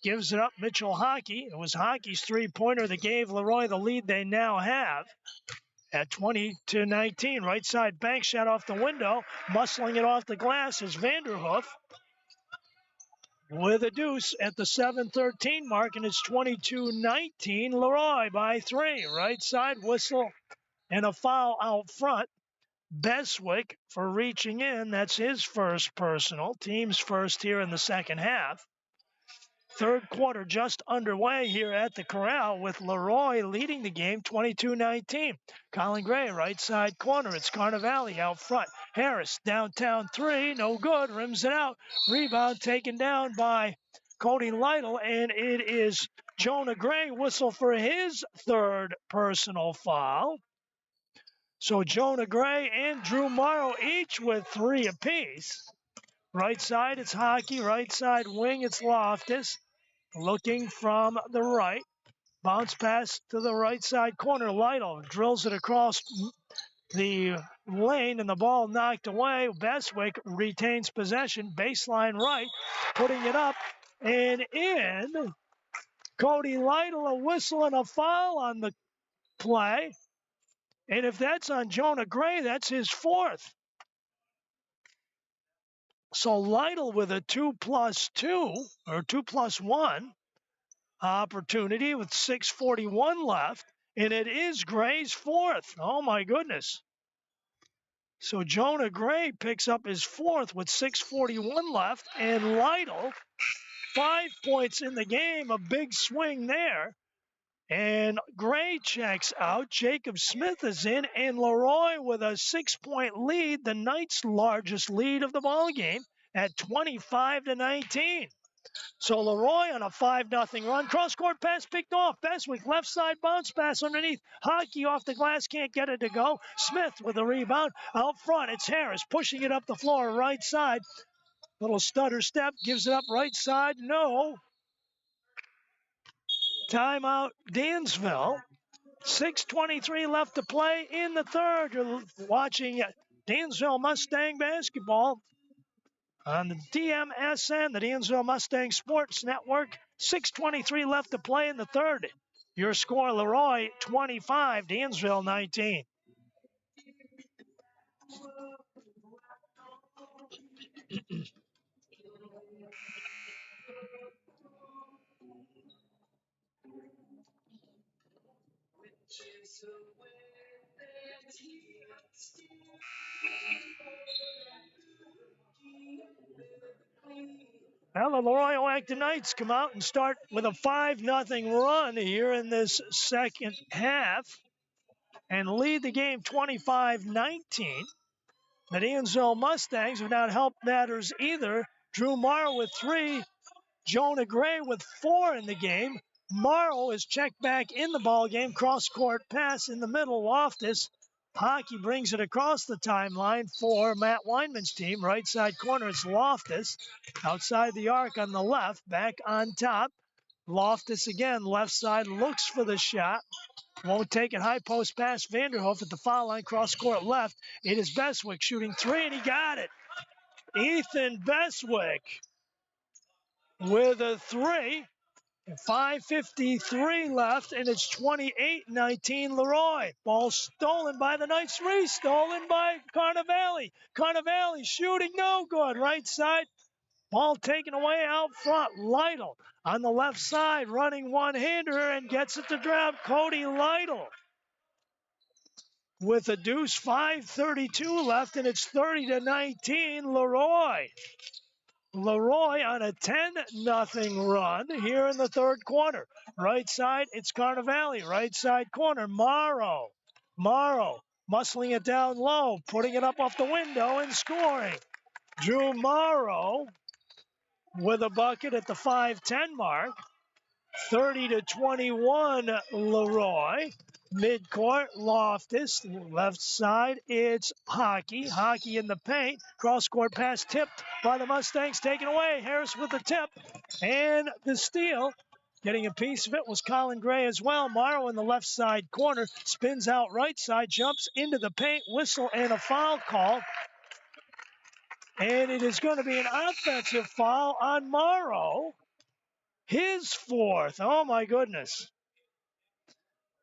Gives it up, Mitchell Hockey. It was Hockey's three-pointer that gave LeRoy the lead they now have at 20-19. Right side bank shot off the window. Muscling it off the glass is Vanderhoof with a deuce at the 7:13 mark, and it's 22-19. LeRoy by 3. Right side whistle and a foul out front. Beswick for reaching in. That's his first personal. Team's first here in the second half. Third quarter just underway here at the Corral with LeRoy leading the game 22-19. Colin Gray, right side corner. It's Carnevale out front. Harris, downtown 3, no good, rims it out. Rebound taken down by Cody Lytle, and it is Jonah Gray whistle for his third personal foul. So Jonah Gray and Drew Morrow each with 3 apiece. Right side, it's Hockey. Right side wing, it's Loftus. Looking from the right. Bounce pass to the right side corner. Lytle drills it across the lane, and the ball knocked away. Beswick retains possession. Baseline right. Putting it up and in. Cody Lytle, a whistle and a foul on the play. And if that's on Jonah Gray, that's his 4th. So Lytle with a 2+2 or 2+1 opportunity with 6:41 left, and it is Gray's 4th. Oh my goodness. So Jonah Gray picks up his 4th with 6:41 left, and Lytle, 5 points in the game, a big swing there. And Gray checks out. Jacob Smith is in, and LeRoy with a 6-point lead, the Knights' largest lead of the ball game at 25-19. So LeRoy on a 5-0 run. Cross-court pass picked off. Beswick left side bounce pass underneath. Hockey off the glass, can't get it to go. Smith with a rebound. Out front, it's Harris pushing it up the floor right side. Little stutter step, gives it up right side. No. Timeout Dansville. 6:23 left to play in the third. You're watching Dansville Mustang basketball on the DMSN, the Dansville Mustang Sports Network. 6:23 left to play in the third. Your score, LeRoy 25, Dansville 19. Well, the LeRoy Acton Knights come out and start with a 5-0 run here in this second half and lead the game 25-19. The Dansville Mustangs have not helped matters either. Drew Morrow with 3, Jonah Gray with 4 in the game. Morrow is checked back in the ball game. Cross-court pass in the middle. Loftus. Hockey brings it across the timeline for Matt Weinman's team. Right side corner, it's Loftus. Outside the arc on the left, back on top. Loftus again, left side, looks for the shot. Won't take it. High post pass. Vanderhoof at the foul line, cross-court left. It is Beswick shooting 3, and he got it. Ethan Beswick with a 3. 5:53 left, and it's 28-19 LeRoy. Ball stolen by the Knights. 3 stolen by Carnevale. Carnevale shooting no good. Right side. Ball taken away out front. Lytle on the left side, running one-hander and gets it to drop. Cody Lytle with a deuce, 5:32 left, and it's 30-19. LeRoy. LeRoy on a 10-0 run here in the third quarter. Right side, it's Carnevale. Right side corner, Morrow. Morrow muscling it down low, putting it up off the window and scoring. Drew Morrow with a bucket at the 5:10 mark. 30-21, LeRoy. Midcourt, Loftus. Left side, it's Hockey. Hockey in the paint. Cross-court pass tipped by the Mustangs. Taken away. Harris with the tip. And the steal. Getting a piece of it was Colin Gray as well. Morrow in the left side corner. Spins out right side. Jumps into the paint. Whistle and a foul call. And it is going to be an offensive foul on Morrow. His fourth. Oh, my goodness.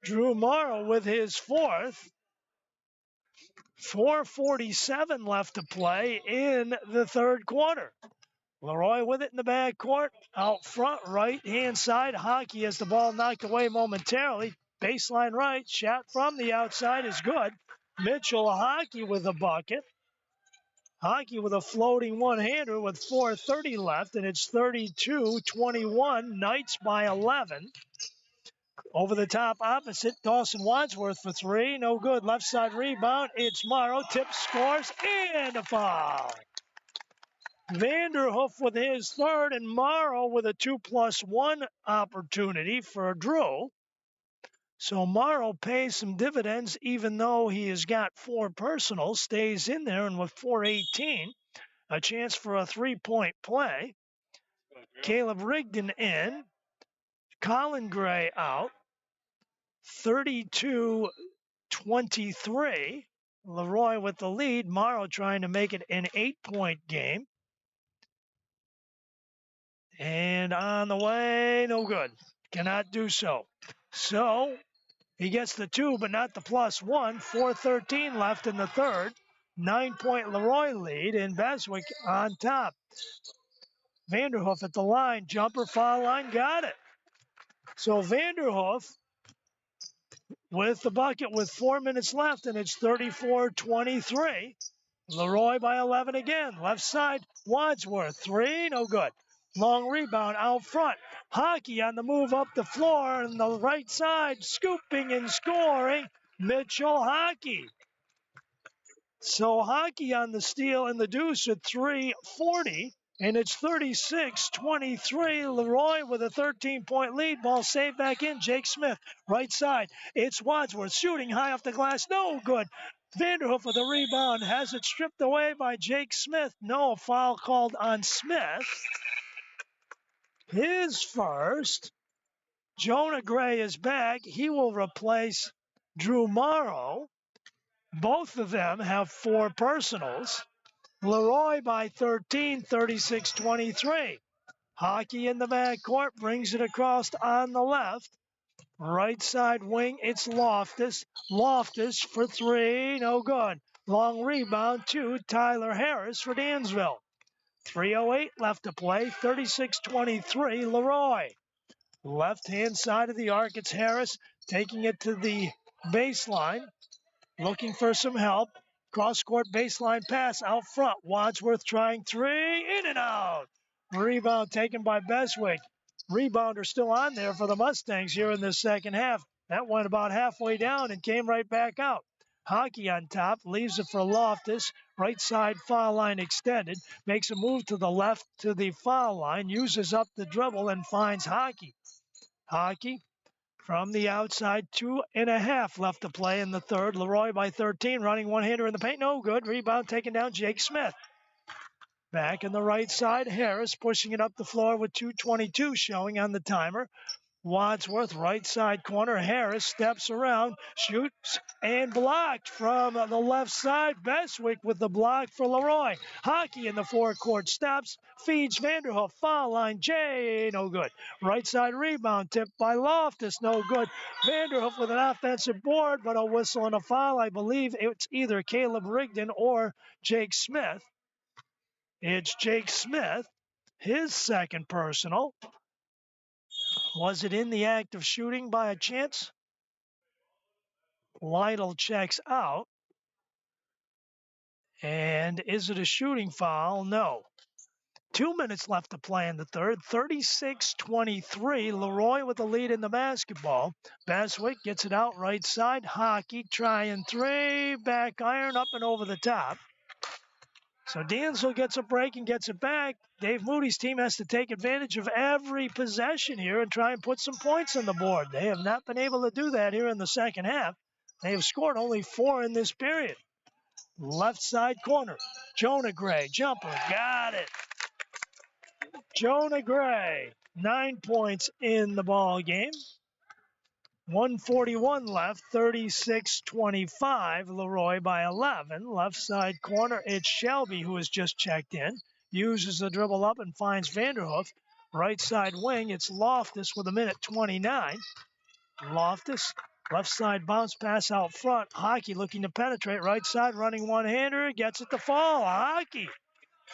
Drew Morrow with his fourth. 4:47 left to play in the third quarter. LeRoy with it in the backcourt. Out front, right-hand side. Hockey has the ball knocked away momentarily. Baseline right. Shot from the outside is good. Mitchell Hockey with a bucket. Hockey with a floating one-hander with 4:30 left, and it's 32-21. Knights by 11. Over the top opposite, Dawson Wadsworth for three. No good. Left side rebound. It's Morrow. Tip, scores, and a foul. Vanderhoof with his third, and Morrow with a 2+1 opportunity for Drew. So Morrow pays some dividends, even though he has got four personals, stays in there, and with 4:18, a chance for a three-point play. Caleb Rigdon in. Colin Gray out. 32-23. LeRoy with the lead. Morrow trying to make it an 8-point game. And on the way, no good. Cannot do so. So he gets the 2, but not the +1. 4:13 left in the third. 9-point LeRoy lead, and Beswick on top. Vanderhoof at the line. Jumper, foul line, got it. So Vanderhoof with the bucket with 4 minutes left, and it's 34-23. LeRoy by 11 again. Left side, Wadsworth. Three, no good. Long rebound out front. Hockey on the move up the floor on the right side, scooping and scoring. Mitchell Hockey. So Hockey on the steal and the deuce at 3:40. And it's 36-23. LeRoy with a 13-point lead. Ball saved back in. Jake Smith, right side. It's Wadsworth shooting high off the glass. No good. Vanderhoof with a rebound. Has it stripped away by Jake Smith. No, foul called on Smith. His first. Jonah Gray is back. He will replace Drew Morrow. Both of them have four personals. LeRoy by 13, 36-23. Hockey in the backcourt brings it across on the left. Right side wing, it's Loftus. Loftus for three, no good. Long rebound to Tyler Harris for Dansville. 3:08 left to play, 36-23, LeRoy. Left-hand side of the arc, it's Harris taking it to the baseline, looking for some help. Cross-court baseline pass out front. Wadsworth trying three, in and out. Rebound taken by Beswick. Rebounder still on there for the Mustangs here in the second half. That went about halfway down and came right back out. Hockey on top, leaves it for Loftus. Right side foul line extended. Makes a move to the left to the foul line. Uses up the dribble and finds Hockey. Hockey from the outside, 2.5 left to play in the third. LeRoy by 13, running one-hander in the paint. No good. Rebound taken down, Jake Smith. Back in the right side, Harris pushing it up the floor with 2:22 showing on the timer. Wadsworth, right side corner. Harris steps around, shoots, and blocked from the left side. Beswick with the block for LeRoy. Hockey in the forecourt stops, feeds Vanderhoof. Foul line, Jay, no good. Right side rebound, tipped by Loftus, no good. Vanderhoof with an offensive board, but a whistle and a foul. I believe it's either Caleb Rigdon or Jake Smith. It's Jake Smith. his second personal. Was it in the act of shooting by a chance? Lytle checks out. And is it a shooting foul? No. 2 minutes left to play in the third. 36-23. LeRoy with the lead in the basketball. Beswick gets it out right side. Hockey trying three. Back iron up and over the top. So Dansville gets a break and gets it back. Dave Moody's team has to take advantage of every possession here and try and put some points on the board. They have not been able to do that here in the second half. They have scored only 4 in this period. Left side corner. Jonah Gray, jumper, got it. Jonah Gray, 9 points in the ball game. 1:41 left, 36-25. LeRoy by 11. Left side corner, it's Shelby who has just checked in. Uses the dribble up and finds Vanderhoof. Right side wing, it's Loftus with 1:29. Loftus, left side bounce pass out front. Hockey looking to penetrate. Right side running one-hander, gets it to fall. Hockey.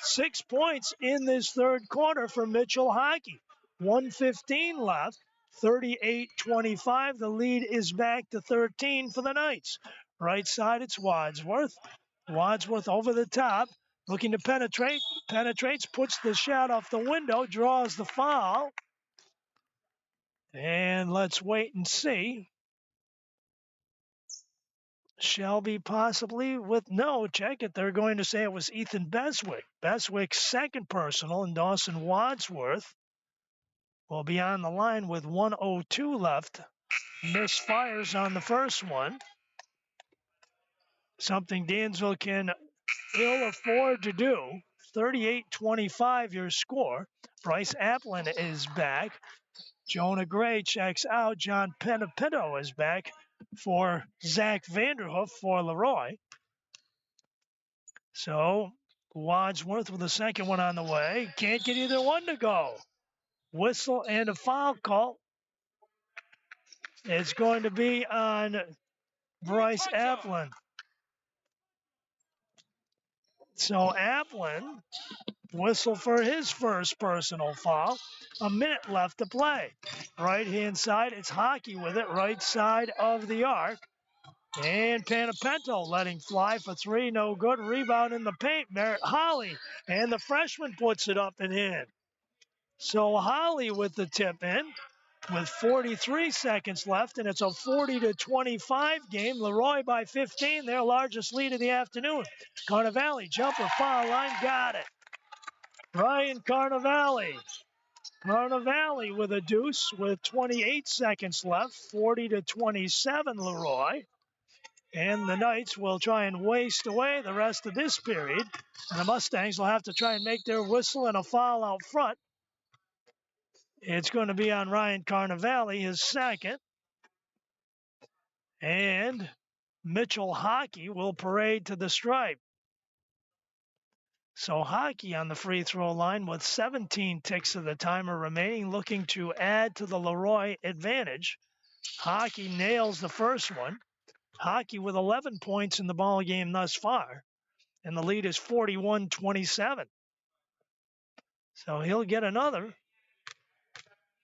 6 points in this third quarter for Mitchell Hockey. 1:15 left, 38-25. The lead is back to 13 for the Knights. Right side, it's Wadsworth. Wadsworth over the top, looking to penetrate. Penetrates, puts the shot off the window, draws the foul. And let's wait and see. Shelby possibly with no, check it. They're going to say it was Ethan Beswick. Beswick's second personal, and Dawson Wadsworth will be on the line with 1:02 left. Misfires on the first one. Something Dansville can ill afford to do. 38-25 your score. Bryce Applin is back. Jonah Gray checks out. John Penapinto is back for Zach Vanderhoof for LeRoy. So Wadsworth with the second one on the way. Can't get either one to go. Whistle and a foul call. It's going to be on Bryce Applin. So Applin whistle for his first personal foul. A minute left to play. Right-hand side, it's Hockey with it. Right side of the arc. And Panapento letting fly for three. No good. Rebound in the paint. Merritt Holly. And the freshman puts it up and in. So Holly with the tip in with 43 seconds left, and it's a 40-25 game. LeRoy by 15, their largest lead of the afternoon. Carnevale, jumper, foul line, got it. Ryan Carnevale. Carnevale with a deuce with 28 seconds left, 40-27 LeRoy. And the Knights will try and waste away the rest of this period. And the Mustangs will have to try and make their whistle and a foul out front. It's going to be on Ryan Carnevale, his second. And Mitchell Hockey will parade to the stripe. So Hockey on the free throw line with 17 ticks of the timer remaining, looking to add to the LeRoy advantage. Hockey nails the first one. Hockey with 11 points in the ball game thus far. And the lead is 41-27. So he'll get another.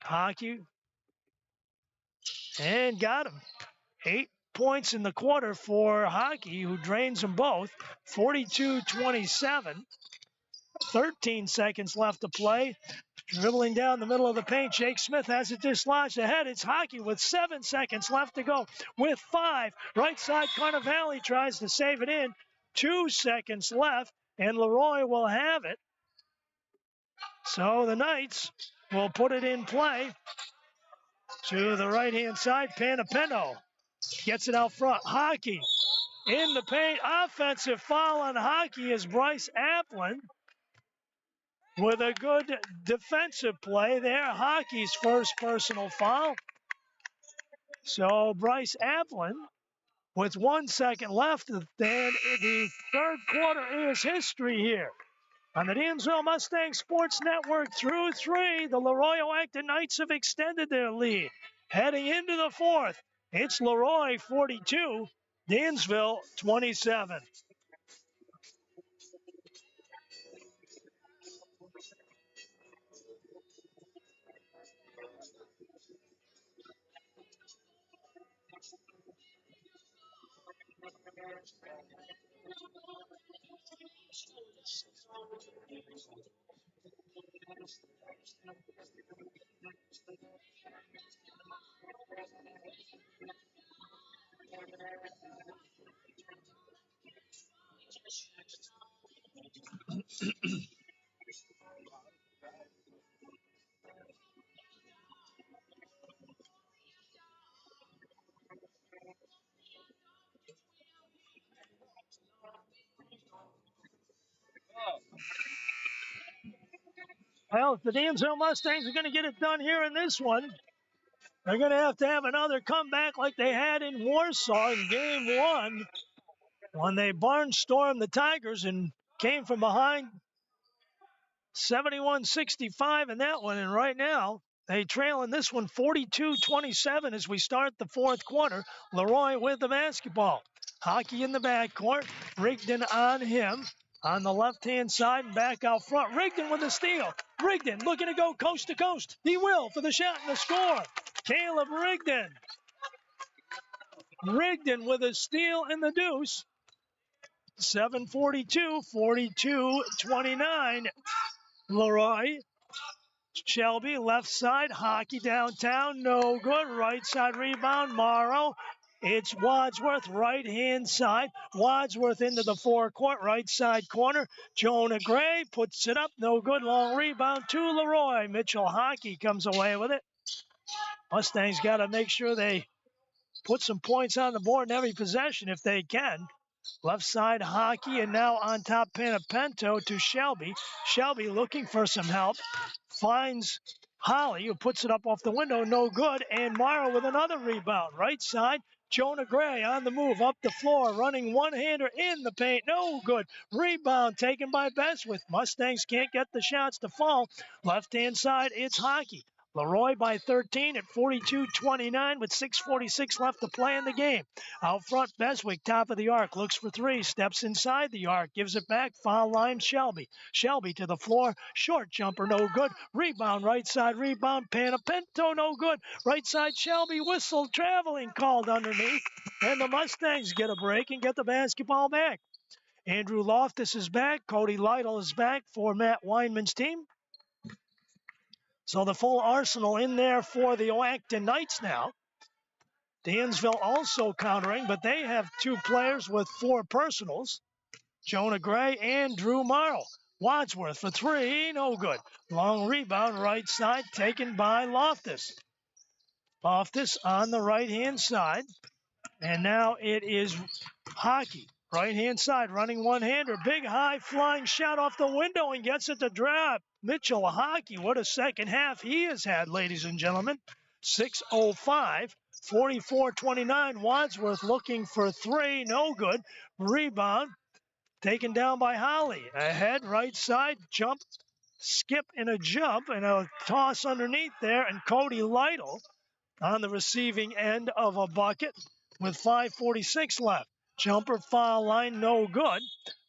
Hockey. And got him. 8 points in the quarter for Hockey, who drains them both. 42-27. 13 seconds left to play. Dribbling down the middle of the paint, Jake Smith has it dislodged ahead. It's Hockey with 7 seconds left to go. With 5, right side, Carnevale tries to save it in. 2 seconds left, and LeRoy will have it. So the Knights will put it in play. To the right-hand side, Panapeno gets it out front. Hockey in the paint. Offensive foul on Hockey is Bryce Applin with a good defensive play there. Hockey's first personal foul. So Bryce Applin with 1 second left. And the third quarter is history here. On the Dansville Mustang Sports Network through 3, the LeRoy Acton Knights have extended their lead. Heading into the fourth, it's LeRoy 42, Dansville 27. Well, if the Dansville Mustangs are going to get it done here in this one, they're going to have another comeback like they had in Warsaw in game one when they barnstormed the Tigers and came from behind 71-65 in that one. And right now, they trail in this one 42-27 as we start the fourth quarter. LeRoy with the basketball. Hockey in the backcourt. Rigdon on him. On the left-hand side and back out front. Rigdon with the steal. Rigdon looking to go coast to coast. He will for the shot and the score. Caleb Rigdon. Rigdon with a steal and the deuce. 7:42, 42-29. LeRoy. Shelby, left side, hockey downtown, no good. Right side rebound, Morrow. It's Wadsworth, right-hand side. Wadsworth into the forecourt, right side corner. Jonah Gray puts it up, no good. Long rebound to LeRoy. Mitchell Hockey comes away with it. Mustangs got to make sure they put some points on the board in every possession if they can. Left side Hockey, and now on top Panapento to Shelby. Shelby looking for some help. Finds Holly, who puts it up off the window, no good. And Morrow with another rebound. Right side, Jonah Gray on the move, up the floor, running one-hander in the paint, no good. Rebound taken by Beswith. Mustangs can't get the shots to fall. Left-hand side, it's Hockey. LeRoy by 13 at 42-29 with 6:46 left to play in the game. Out front, Beswick, top of the arc, looks for three, steps inside the arc, gives it back, foul line, Shelby. Shelby to the floor, short jumper, no good. Rebound, right side, rebound, Panapento, no good. Right side, Shelby, whistle, traveling called underneath. And the Mustangs get a break and get the basketball back. Andrew Loftus is back. Cody Lytle is back for Matt Weinman's team. So the full arsenal in there for the Oakton Knights now. Dansville also countering, but they have two players with four personals. Jonah Gray and Drew Morrow. Wadsworth for three, no good. Long rebound, right side, taken by Loftus. Loftus on the right-hand side. And now it is Hockey. Right-hand side, running one-hander. Big high flying shot off the window and gets it to drop. Mitchell Hockey, what a second half he has had, ladies and gentlemen. 6:05, 44-29. Wadsworth looking for three, no good. Rebound, taken down by Holly. Ahead, right side, jump, skip, and a jump, and a toss underneath there. And Cody Lytle on the receiving end of a bucket with 5:46 left. Jumper foul line, no good.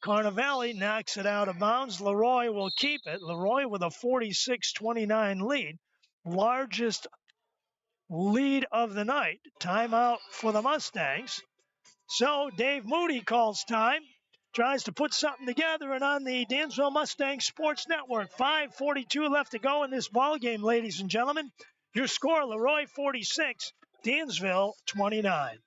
Carnevale knocks it out of bounds. LeRoy will keep it. LeRoy with a 46-29 lead. Largest lead of the night. Timeout for the Mustangs. So Dave Moody calls time. Tries to put something together, and on the Dansville Mustangs Sports Network. 5:42 left to go in this ball game, ladies and gentlemen. Your score, LeRoy 46, Dansville 29.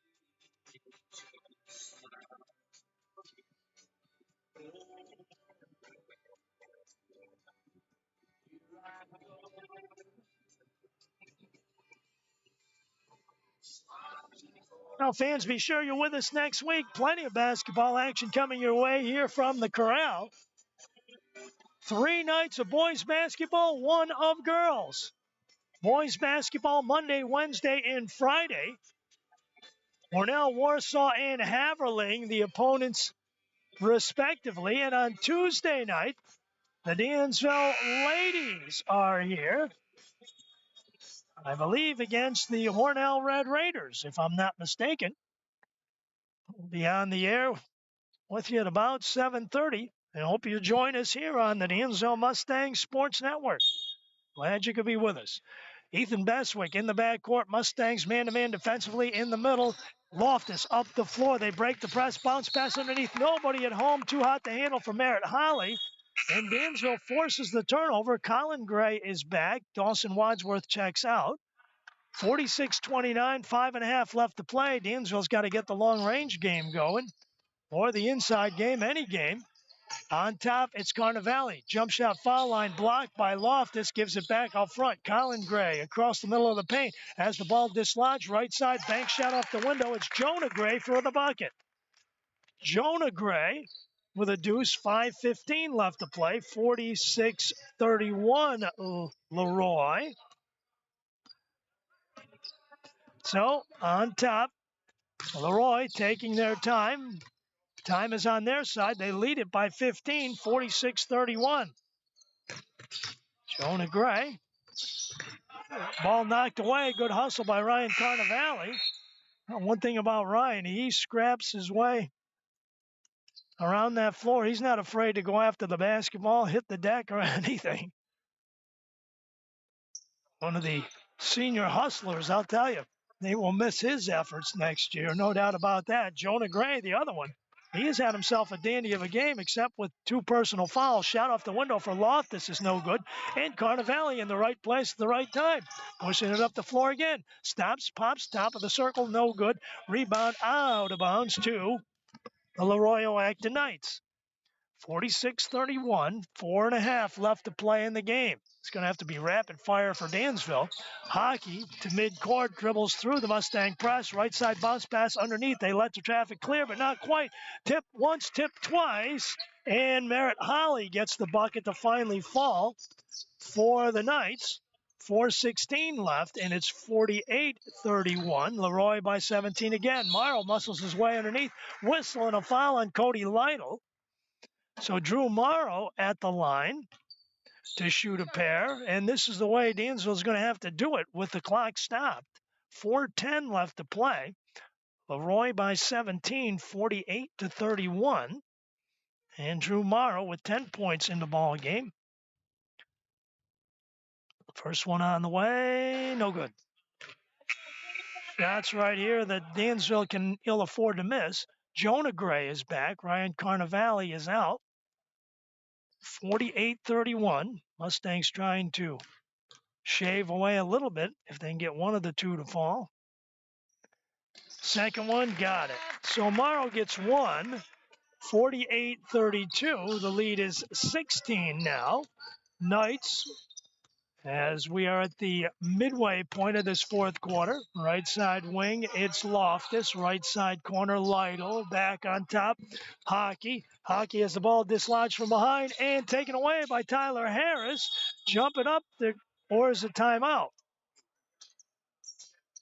Now, fans, be sure you're with us next week. Plenty of basketball action coming your way here from the Corral. 3 nights of boys basketball, 1 of girls. Boys basketball Monday, Wednesday, and Friday. Cornell, Warsaw, and Haverling, the opponents respectively. And on Tuesday night, the Dansville ladies are here, I believe, against the Hornell Red Raiders, if I'm not mistaken. We'll be on the air with you at about 7:30. I hope you join us here on the Dansville Mustangs Sports Network. Glad you could be with us. Ethan Beswick in the backcourt. Mustangs man-to-man defensively in the middle. Loftus up the floor. They break the press. Bounce pass underneath. Nobody at home. Too hot to handle for Merritt Holly. And Dansville forces the turnover. Colin Gray is back. Dawson Wadsworth checks out. 46-29, 5.5 left to play. Dansville's got to get the long-range game going, or the inside game, any game. On top, it's Carnevale. Jump shot foul line blocked by Loftus. Gives it back out front. Colin Gray across the middle of the paint. Has the ball dislodged. Right side, bank shot off the window. It's Jonah Gray for the bucket. Jonah Gray with a deuce. 5:15 left to play. 46-31 LeRoy. So, on top, LeRoy taking their time. Time is on their side. They lead it by 15, 46-31. Jonah Gray. Ball knocked away. Good hustle by Ryan Carnevale. One thing about Ryan, he scraps his way around that floor. He's not afraid to go after the basketball, hit the deck, or anything. One of the senior hustlers, I'll tell you. They will miss his efforts next year, no doubt about that. Jonah Gray, the other one. He has had himself a dandy of a game, except with 2 personal fouls. Shot off the window for Loftus is no good. And Carnevale in the right place at the right time. Pushing it up the floor again. Stops, pops, top of the circle, no good. Rebound out of bounds to the LeRoy Acton Knights. 46-31, 4.5 left to play in the game. It's going to have to be rapid fire for Dansville. Hockey to midcourt, dribbles through the Mustang press. Right side bounce pass underneath. They let the traffic clear, but not quite. Tip once, tip twice. And Merritt Holly gets the bucket to finally fall for the Knights. 4:16 left, and it's 48-31. LeRoy by 17 again. Morrow muscles his way underneath. Whistle and a foul on Cody Lytle. So Drew Morrow at the line to shoot a pair, and this is the way Dansville's going to have to do it with the clock stopped. 4:10 left to play. LeRoy by 17, 48-31. And Drew Morrow with 10 points in the ball game. First one on the way, no good. Shots right here that Dansville can ill afford to miss. Jonah Gray is back. Ryan Carnevale is out. 48-31. Mustangs trying to shave away a little bit if they can get one of the two to fall. Second one, got it. So Morrow gets one. 48-32. The lead is 16 now. Knights, as we are at the midway point of this fourth quarter. Right side wing, it's Loftus. Right side corner, Lytle. Back on top, Hockey. Hockey has the ball dislodged from behind and taken away by Tyler Harris. Jumping up, or is it timeout?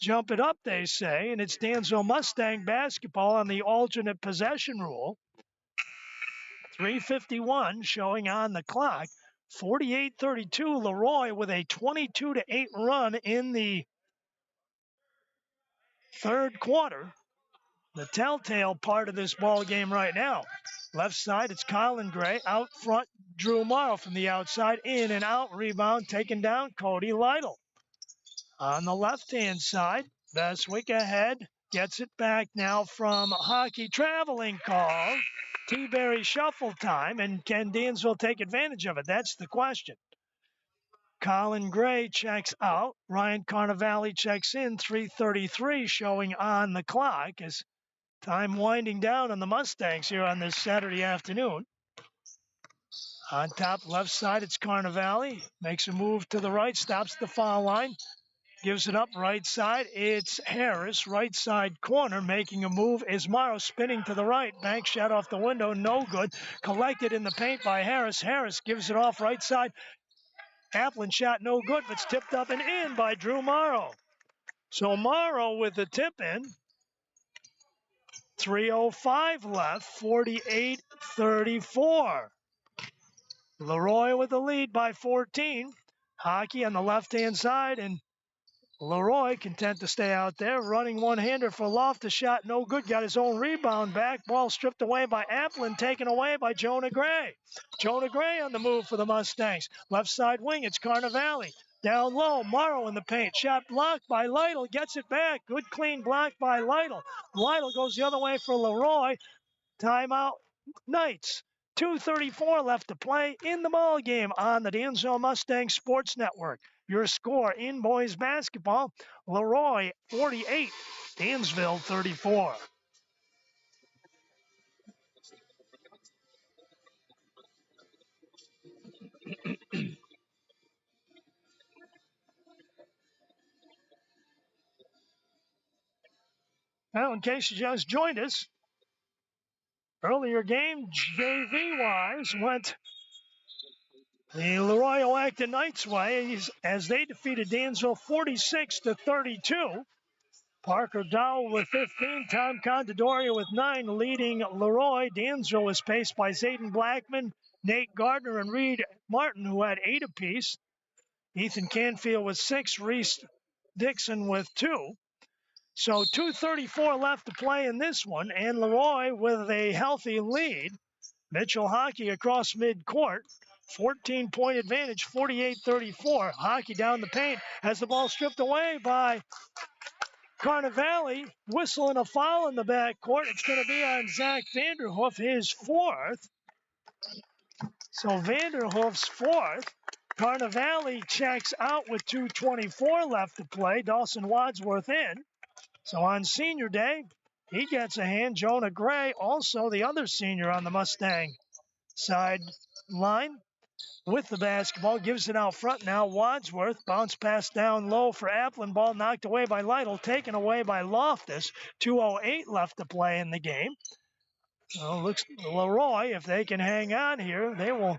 Jump it up, they say, and it's Dansville Mustang basketball on the alternate possession rule. 3:51 showing on the clock. 48-32, LeRoy with a 22-8 run in the third quarter. The telltale part of this ball game right now. Left side, it's Colin Gray. Out front, Drew Morrow from the outside. In and out, rebound taken down, Cody Lytle. On the left-hand side, Beswick ahead. Gets it back now from Hockey. Traveling call. T-Berry shuffle time, and can Dansville take advantage of it? That's the question. Colin Gray checks out. Ryan Carnevale checks in. 3:33 showing on the clock as time winding down on the Mustangs here on this Saturday afternoon. On top left side, it's Carnevale. Makes a move to the right, stops the foul line. Gives it up right side. It's Harris, right side corner. Making a move is Morrow, spinning to the right. Bank shot off the window, no good. Collected in the paint by Harris. Harris gives it off right side. Applin shot no good, but it's tipped up and in by Drew Morrow. So Morrow with the tip in. 3:05 left, 48-34. LeRoy with the lead by 14. Hockey on the left-hand side, and LeRoy content to stay out there. Running one-hander for Loftus, shot no good. Got his own rebound back. Ball stripped away by Applin, taken away by Jonah Gray. Jonah Gray on the move for the Mustangs. Left side wing, it's Carnevale. Down low, Morrow in the paint. Shot blocked by Lytle. Gets it back. Good clean block by Lytle. Lytle goes the other way for LeRoy. Timeout, Knights. 2:34 left to play in the ball game on the Dansville Mustang Sports Network. Your score in boys basketball, LeRoy 48, Dansville 34. Well, in case you just joined us, earlier game, JV-wise, went the LeRoy Oacton Knights way as they defeated Dansville 46-32. Parker Dowell with 15, Tom Condodoria with 9, leading LeRoy. Dansville was paced by Zayden Blackman, Nate Gardner, and Reed Martin, who had 8 apiece. Ethan Canfield with 6, Reese Dixon with 2. So 2:34 left to play in this one, and LeRoy with a healthy lead. Mitchell Hockey across midcourt. 14-point advantage, 48-34. Hockey down the paint, has the ball stripped away by Carnevale, whistling a foul in the backcourt. It's going to be on Zach Vanderhoof, his 4th. So Vanderhoof's 4th. Carnevale checks out with 2:24 left to play. Dawson Wadsworth in. So on senior day, he gets a hand. Jonah Gray, also the other senior on the Mustang side line with the basketball, gives it out front now. Wadsworth, bounce pass down low for Applin, ball knocked away by Lytle, taken away by Loftus. 2:08 left to play in the game. Well, looks LeRoy, if they can hang on here, they will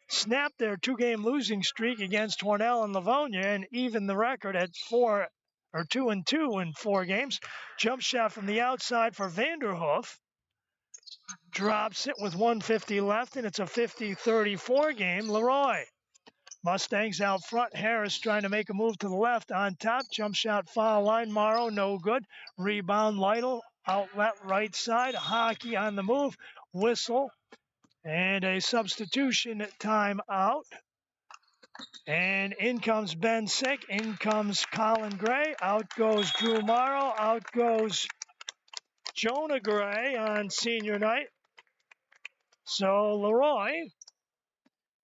snap their 2-game losing streak against Tornell and Livonia and even the record at 2-2 in 4 games. Jump shot from the outside for Vanderhoof. Drops it with 1:50 left, and it's a 50-34 game. LeRoy. Mustangs out front. Harris trying to make a move to the left on top. Jump shot foul line. Morrow, no good. Rebound, Lytle. Outlet right side. Hockey on the move. Whistle. And a substitution time out. And in comes Ben Sick. In comes Colin Gray. Out goes Drew Morrow. Out goes Jonah Gray on senior night. So LeRoy,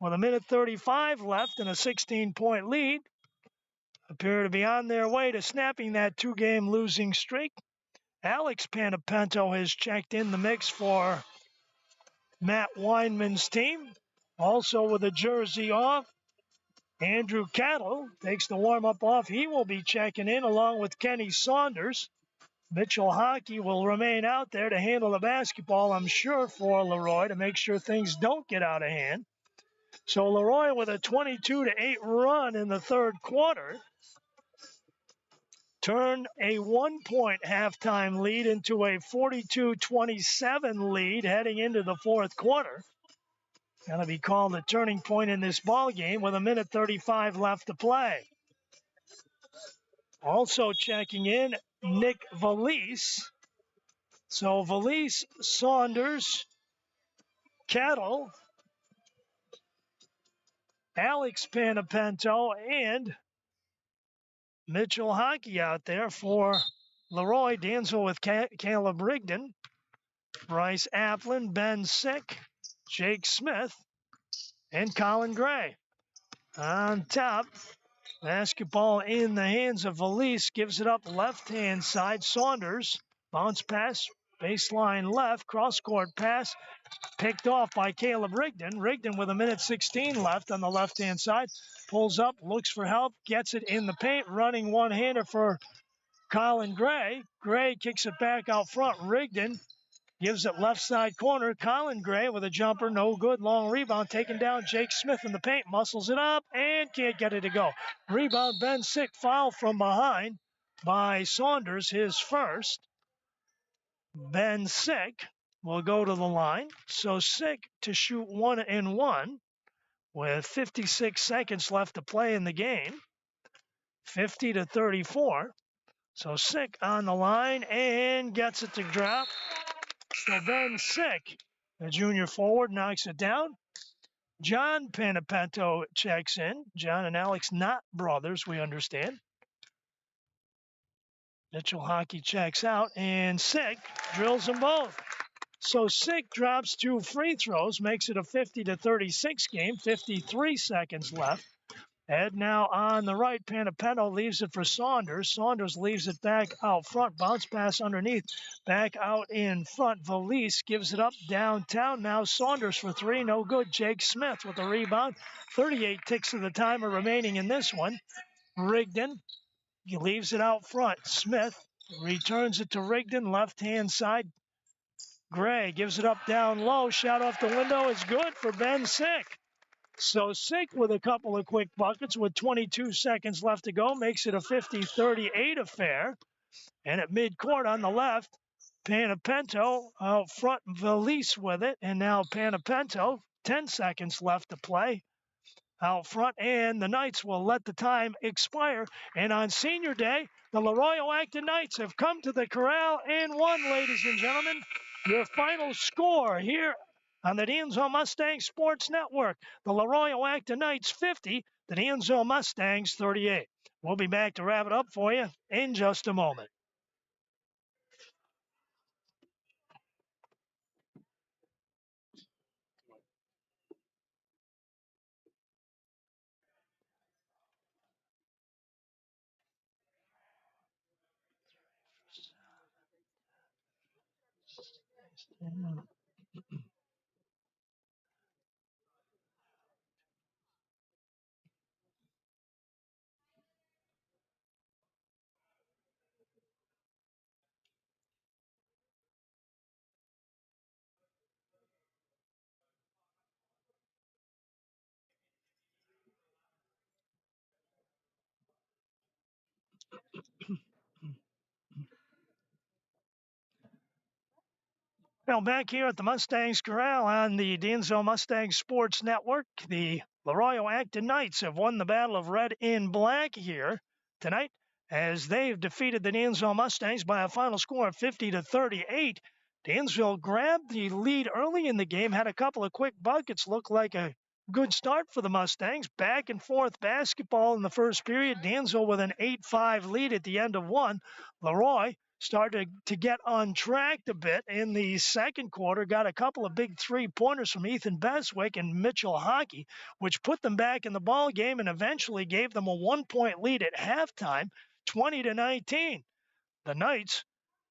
with 1:35 left and a 16-point lead, appear to be on their way to snapping that 2-game losing streak. Alex Panapento has checked in the mix for Matt Weinman's team. Also with a jersey off, Andrew Cattle takes the warm-up off. He will be checking in along with Kenny Saunders. Mitchell Hockey will remain out there to handle the basketball, I'm sure, for LeRoy to make sure things don't get out of hand. So LeRoy with a 22-8 run in the 3rd quarter turned a 1-point halftime lead into a 42-27 lead heading into the 4th quarter. Going to be called a turning point in this ball game with 1:35 left to play. Also checking in, Nick Valise. So Valise, Saunders, Cattle, Alex Panapento, and Mitchell Hockey out there for LeRoy. Dansville with Caleb Rigdon, Bryce Applin, Ben Sick, Jake Smith, and Colin Gray. On top, basketball in the hands of Valise, gives it up left-hand side. Saunders, bounce pass, baseline left, cross-court pass, picked off by Caleb Rigdon. Rigdon with 1:16 left on the left-hand side. Pulls up, looks for help, gets it in the paint, running one-hander for Colin Gray. Gray kicks it back out front. Rigdon gives it left side corner. Colin Gray with a jumper, no good. Long rebound, taken down. Jake Smith in the paint, muscles it up, and can't get it to go. Rebound, Ben Sick, foul from behind by Saunders, his 1st. Ben Sick will go to the line. So Sick to shoot 1-1 with 56 seconds left to play in the game. 50-34. So Sick on the line and gets it to drop. So Ben Sick, the junior forward, knocks it down. John Panapento checks in. John and Alex, not brothers, we understand. Mitchell Hockey checks out, and Sick drills them both. So Sick drops 2 free throws, makes it a 50-36 game, 53 seconds left. Ed now on the right. Panapento leaves it for Saunders. Saunders leaves it back out front. Bounce pass underneath. Back out in front. Valise gives it up downtown. Now Saunders for 3. No good. Jake Smith with the rebound. 38 ticks of the timer remaining in this one. Rigdon, he leaves it out front. Smith returns it to Rigdon. Left-hand side. Gray gives it up down low. Shot off the window is good for Ben Sick. So Sick with a couple of quick buckets with 22 seconds left to go makes it a 50-38 affair. And at midcourt on the left, Panapento out front, Valise with it. And now Panapento, 10 seconds left to play out front. And the Knights will let the time expire. And on senior day, the LeRoy Acton Knights have come to the corral and won, ladies and gentlemen. Your final score here on the Dansville Mustangs Sports Network. The LeRoy Acton Knights 50, the Dansville Mustangs 38. We'll be back to wrap it up for you in just a moment. Well, back here at the Mustangs Corral on the Dansville Mustangs Sports Network, the LeRoy Acton Knights have won the Battle of Red and Black here tonight as they've defeated the Dansville Mustangs by a final score of 50-38. Dansville grabbed the lead early in the game, had a couple of quick buckets, looked like a good start for the Mustangs. Back and forth basketball in the first period. Dansville with an 8-5 lead at the end of one. LeRoy started to get untracked a bit in the second quarter, got a couple of big three-pointers from Ethan Beswick and Mitchell Hockey, which put them back in the ball game and eventually gave them a 1-point lead at halftime, 20-19. The Knights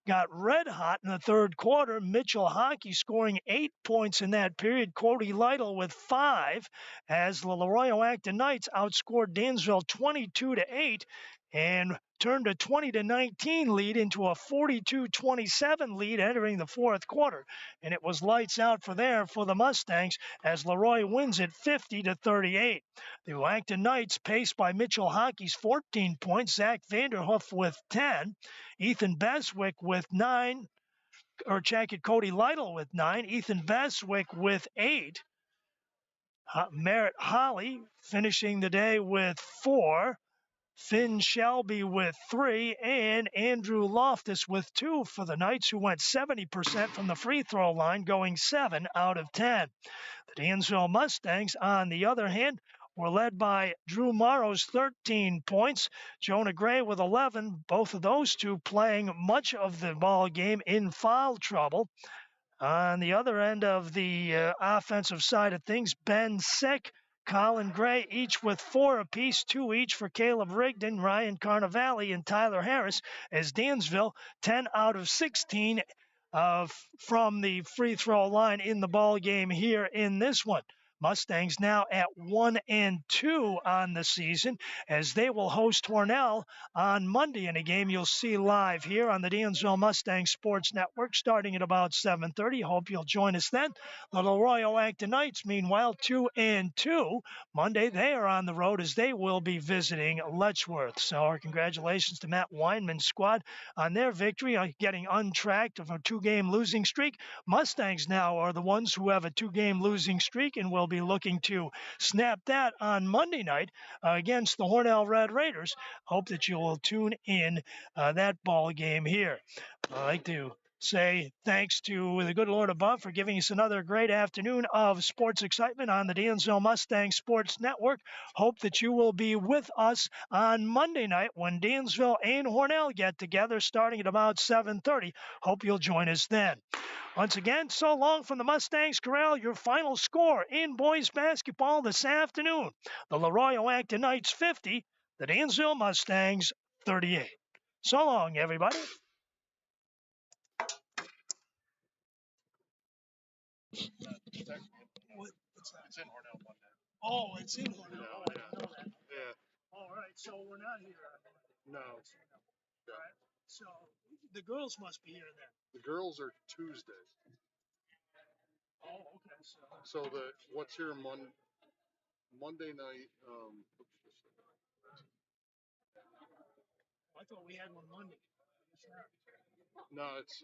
got red hot in the third quarter. Mitchell Hockey scoring 8 points in that period. Cody Lytle with 5 as the LeRoy Acton Knights outscored Dansville 22-8 and turned a 20-19 lead into a 42-27 lead entering the fourth quarter. And it was lights out for the Mustangs as LeRoy wins it 50-38. The Acton Knights paced by Mitchell Hockey's 14 points, Zach Vanderhoof with 10, Ethan Beswick with 9, or Cody Lytle with 9, Ethan Beswick with 8, Merritt Holly finishing the day with 4, Finn Shelby with 3, and Andrew Loftus with 2 for the Knights, who went 70% from the free throw line, going 7 out of 10. The Dansville Mustangs, on the other hand, were led by Drew Morrow's 13 points, Jonah Gray with 11, both of those two playing much of the ball game in foul trouble. On the other end of the offensive side of things, Ben Sick, Colin Gray, each with 4 apiece, 2 each for Caleb Rigdon, Ryan Carnavale, and Tyler Harris, as Dansville 10 out of 16 from the free throw line in the ball game here in this one. Mustangs now at 1-2 on the season as they will host Hornell on Monday in a game you'll see live here on the Dansville Mustangs Sports Network starting at about 7:30. Hope you'll join us then. The LeRoy Acton Knights, meanwhile, 2-2. Monday they are on the road as they will be visiting Letchworth. So our congratulations to Matt Weinman's squad on their victory, getting untracked of a 2-game losing streak. Mustangs now are the ones who have a 2-game losing streak and will be looking to snap that on Monday night against the Hornell Red Raiders. Hope that you will tune in that ball game here. I'd like to say thanks to the good Lord above for giving us another great afternoon of sports excitement on the Dansville Mustang Sports Network. Hope that you will be with us on Monday night when Dansville and Hornell get together starting at about 7:30. Hope you'll join us then. Once again, so long from the Mustangs Corral. Your final score in boys basketball this afternoon. The LeRoy Oacton Knights 50, the Dansville Mustangs 38. So long, everybody. It's in Hornell Monday. Oh, it's in Hornell. Oh, I didn't know that. Yeah. All right, so we're not here. No. All right. So the girls must be here then. The girls are Tuesday. Oh, okay. So what's here Monday night? I thought we had one Monday. No, it's